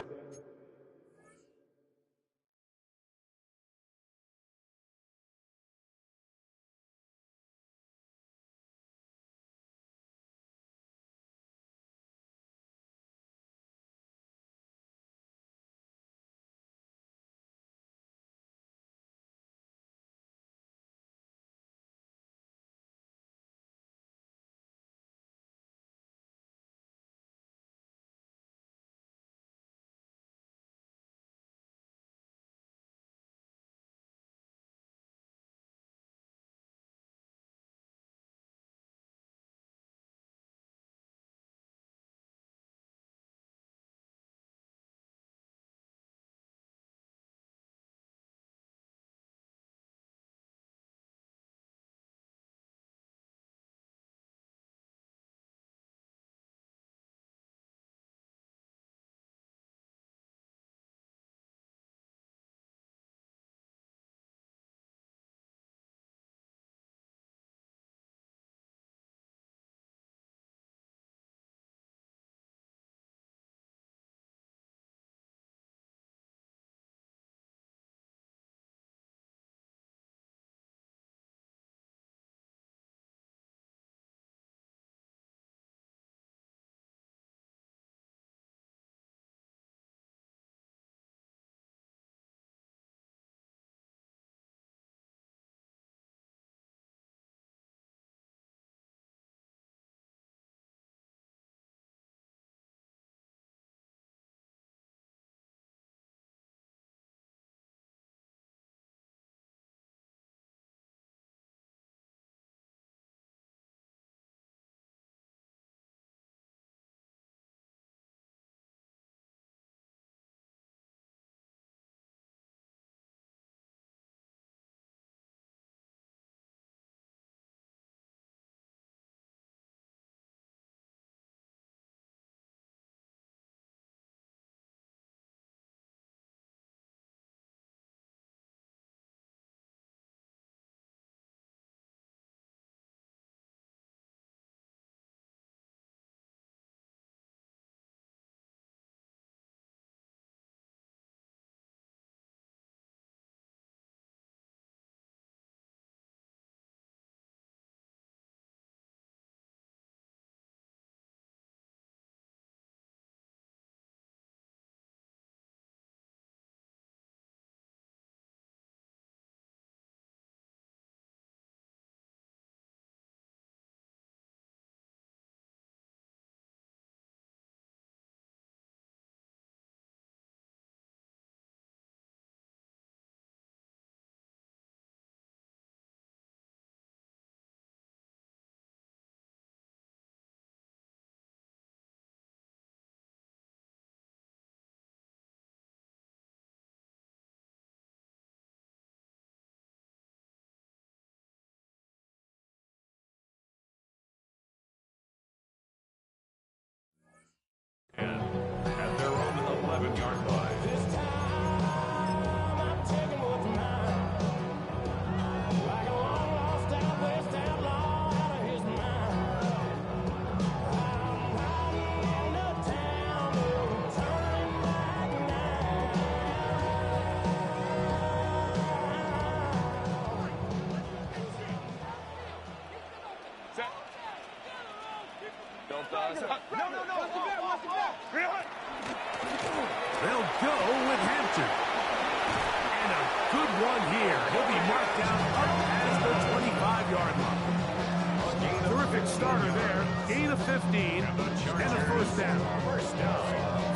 starter there. Gain of 15 and a first down.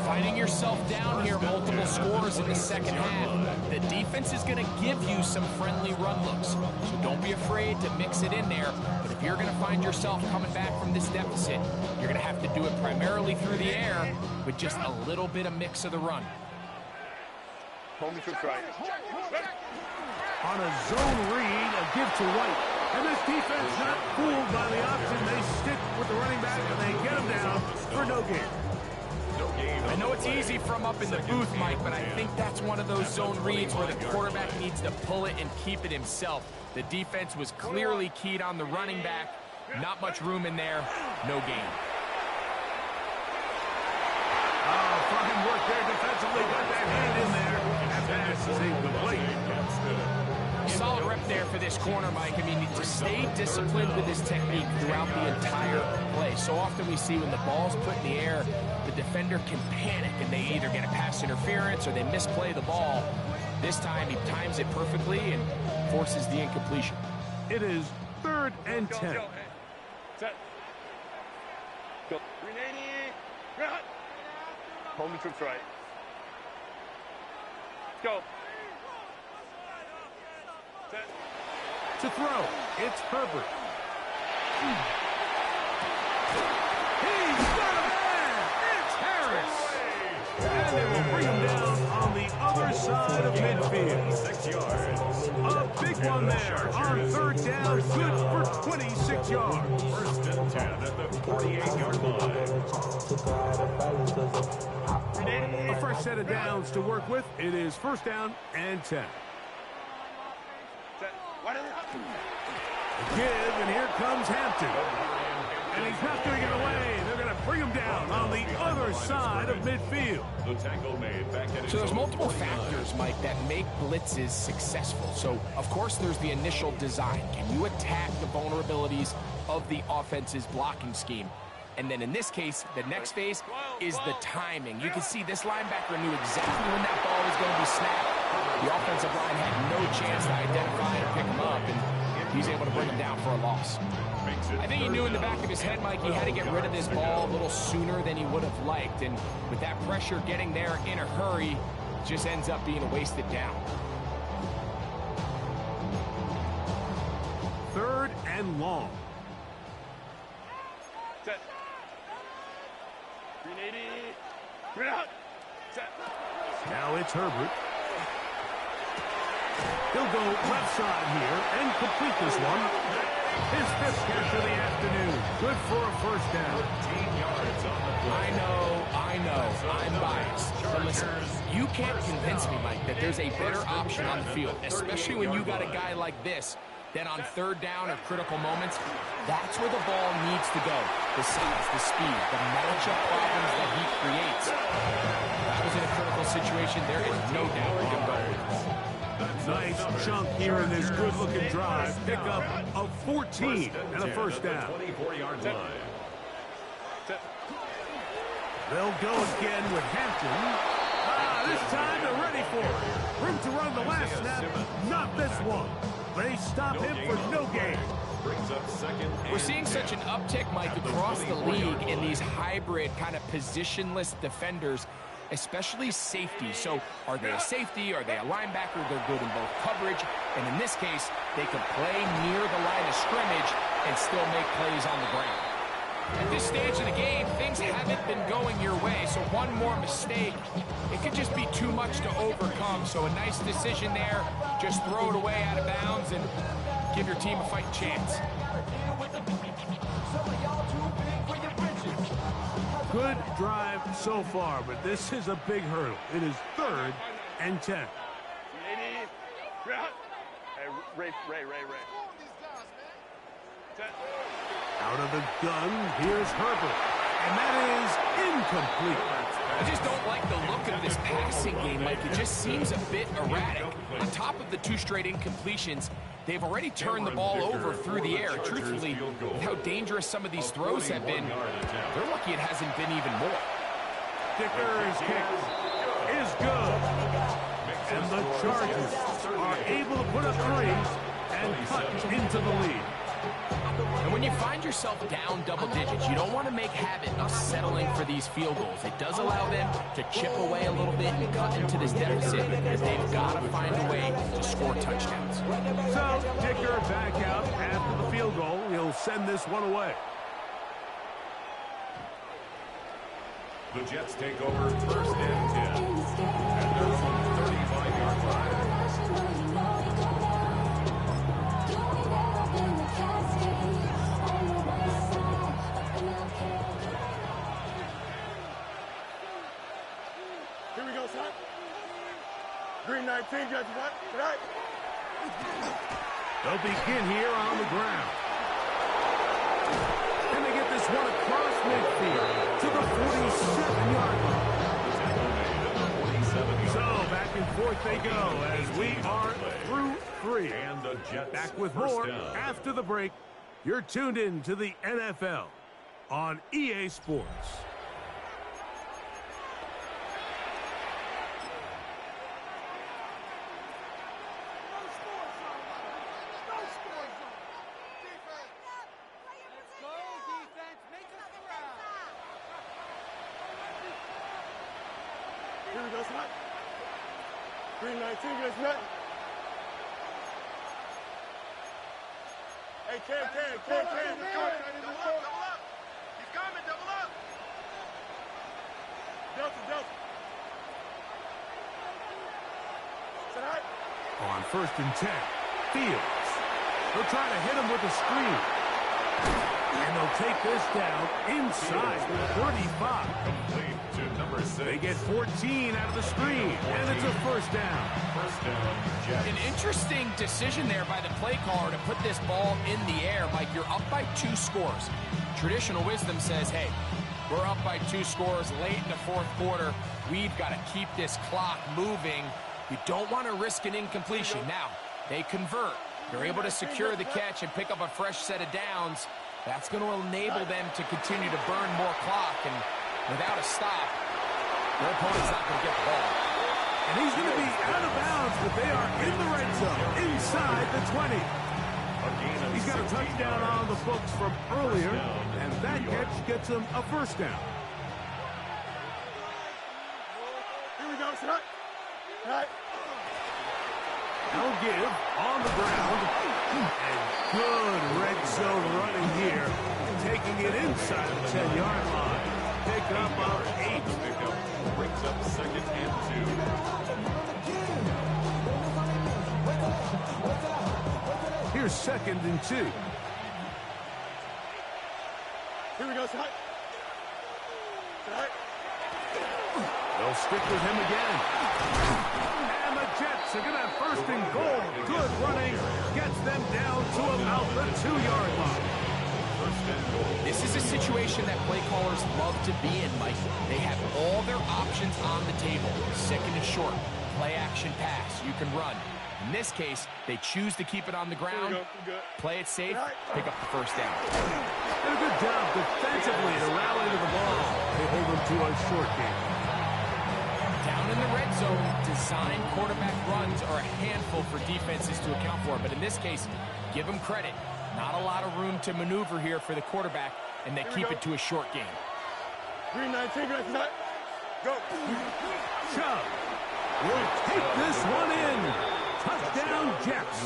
Fighting yourself down here, multiple scores in the second half. The defense is going to give you some friendly run looks, so don't be afraid to mix it in there. But if you're going to find yourself coming back from this deficit, you're going to have to do it primarily through the air with just a little bit of mix of the run. Home troops right. On a zone read, a give to White. And this defense not fooled by the option. They stick with the running back and they get him down for no gain. I know it's easy from up in the booth, Mike, but I think that's one of those zone reads where the quarterback needs to pull it and keep it himself. The defense was clearly keyed on the running back. Not much room in there. No gain. Fine work there defensively. Got that hand in there. That pass is incomplete. Solid rep there for this corner, Mike. I mean, to stay disciplined with his technique throughout the entire play. So often we see when the ball's put in the air, the defender can panic and they either get a pass interference or they misplay the ball. This time he times it perfectly and forces the incompletion. It is 3rd and 10. Set. Go. 380. Home troops right. Go. Set. To throw, it's Herbert. He's got a man! It's Harris! And they will bring him down on the other side of midfield. 6 yards. A big one there on 3rd down, good for 26 yards. 1st and 10 at the 48-yard line. A fresh set of downs to work with. It is 1st down and 10. Give, and here comes Hampton. And he's not going to get away. They're going to bring him down on the other side of midfield. The tackle made back at So there's multiple factors, Mike, that make blitzes successful. So, of course, there's the initial design. Can you attack the vulnerabilities of the offense's blocking scheme? And then in this case, the next phase is the timing. You can see this linebacker knew exactly when that ball was going to be snapped. The offensive line had no chance to identify and pick him up, and he's able to bring him down for a loss. I think he knew in the back of his head, Mike, he had to get rid of this ball a little sooner than he would have liked. And with that pressure getting there in a hurry, it just ends up being a wasted down. 3rd and long. Set. 380. Bring it out. Set. Now it's Herbert. He'll go left side here and complete this one. His 5th catch of the afternoon. Good for a 1st down. 15 yards on the play. I know, I'm biased. But listen, you can't convince me, Mike, that there's a better option on the field, especially when you got a guy like this, that on 3rd down or critical moments, that's where the ball needs to go. The size, the speed, the matchup problems that he creates. That was in a critical situation. There is no doubt we can go. Nice chunk here in this good-looking drive. Pick up of 14 and a 1st down. 24-yard line. They'll go again with Hampton. This time they're ready for it. Room to run the last snap, not this one. They stop him for no gain. We're seeing such an uptick, Mike, across the league in these hybrid kind of positionless defenders, especially safety. So are they a safety? Are they a linebacker? They're good in both coverage. And in this case, they can play near the line of scrimmage and still make plays on the ground. At this stage of the game, things haven't been going your way. So one more mistake, it could just be too much to overcome. So a nice decision there. Just throw it away out of bounds and give your team a fighting chance. Good drive so far, but this is a big hurdle. It is 3rd and 10. 380. Hey, Ray. Set. Out of the gun, here's Herbert. And that is incomplete. I just don't like the look of this passing game, Mike. It just seems a bit erratic. On top of the 2 straight incompletions, they've already turned the ball over through the air. Truthfully, with how dangerous some of these throws have been, they're lucky it hasn't been even more. Dicker's kick is good. And the Chargers are able to put up 3 and cut into the lead. And when you find yourself down double digits, you don't want to make habit of settling for these field goals. It does allow them to chip away a little bit and cut into this deficit, as they've got to find a way to score touchdowns. So, Dicker back out after the field goal. He'll send this one away. The Jets take over first and 10 at their own 35-yard line. Here we go, son. Green 19, Judge, what? Tonight. They'll begin here on the ground. And they get this one across midfield to the 47-yard line. So back and forth they go as we are through three. And the Jets back with first more down. after the break. You're tuned in to the NFL on EA Sports. Here we go, son. Green 19, Judge, what? Hey, Cam. Double up. He's coming, double up. Delta. Tonight. On 1st and 10, Fields. They'll try to hit him with a screen. And they'll take this down inside the 35. Complete to number 6. They get 14 out of the screen, and it's a first down. First down, Jets. An interesting decision there by the play caller to put this ball in the air. Mike, you're up by 2 scores. Traditional wisdom says, hey, we're up by 2 scores late in the 4th quarter. We've got to keep this clock moving. You don't want to risk an incompletion. Now, they convert. They're able to secure the catch and pick up a fresh set of downs. That's going to enable them to continue to burn more clock, and without a stop, their opponent's not going to get the ball. And he's going to be out of bounds, but they are in the red zone, inside the 20. He's got a touchdown on the books from earlier, and that catch gets him a first down. Here we go, son. Tonight. Now give on the ground, and good red zone running here, taking it inside the 10-yard line. Pick up of 8. Pickup brings up 2nd and 2. Here's 2nd and 2. Here we go, son. Tonight. They'll stick with him again. And the Jets are going to have 1st and goal. Good running. Gets them down to about the 2-yard line. This is a situation that play callers love to be in, Mike. They have all their options on the table. 2nd and short, play action pass. You can run. In this case, they choose to keep it on the ground, play it safe, pick up the first down. And a good job defensively to rally to the ball. They hold them to a short game. Down in the red zone, design quarterback runs are a handful for defenses to account for. But in this case, give them credit. Not a lot of room to maneuver here for the quarterback, and they keep it to a short game. Green 19, Judge, tonight. Go. Chubb will take this one in. Touchdown, Jets.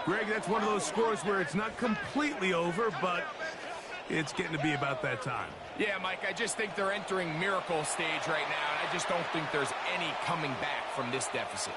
Greg, that's one of those scores where it's not completely over, but it's getting to be about that time. Yeah, Mike, I just think they're entering miracle stage right now, and I just don't think there's any coming back from this deficit.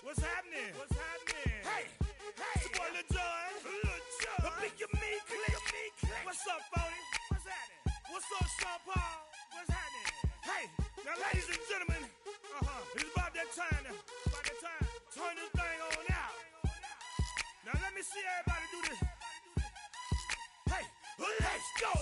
What's happening? Hey, it's your boy Lil Jon. The big your me click. What's up, Phony? What's happening? What's up, Sean Paul? What's happening? Hey, now ladies and gentlemen, it's about that time to turn this thing on out. Now let me see everybody do this. Hey, let's go.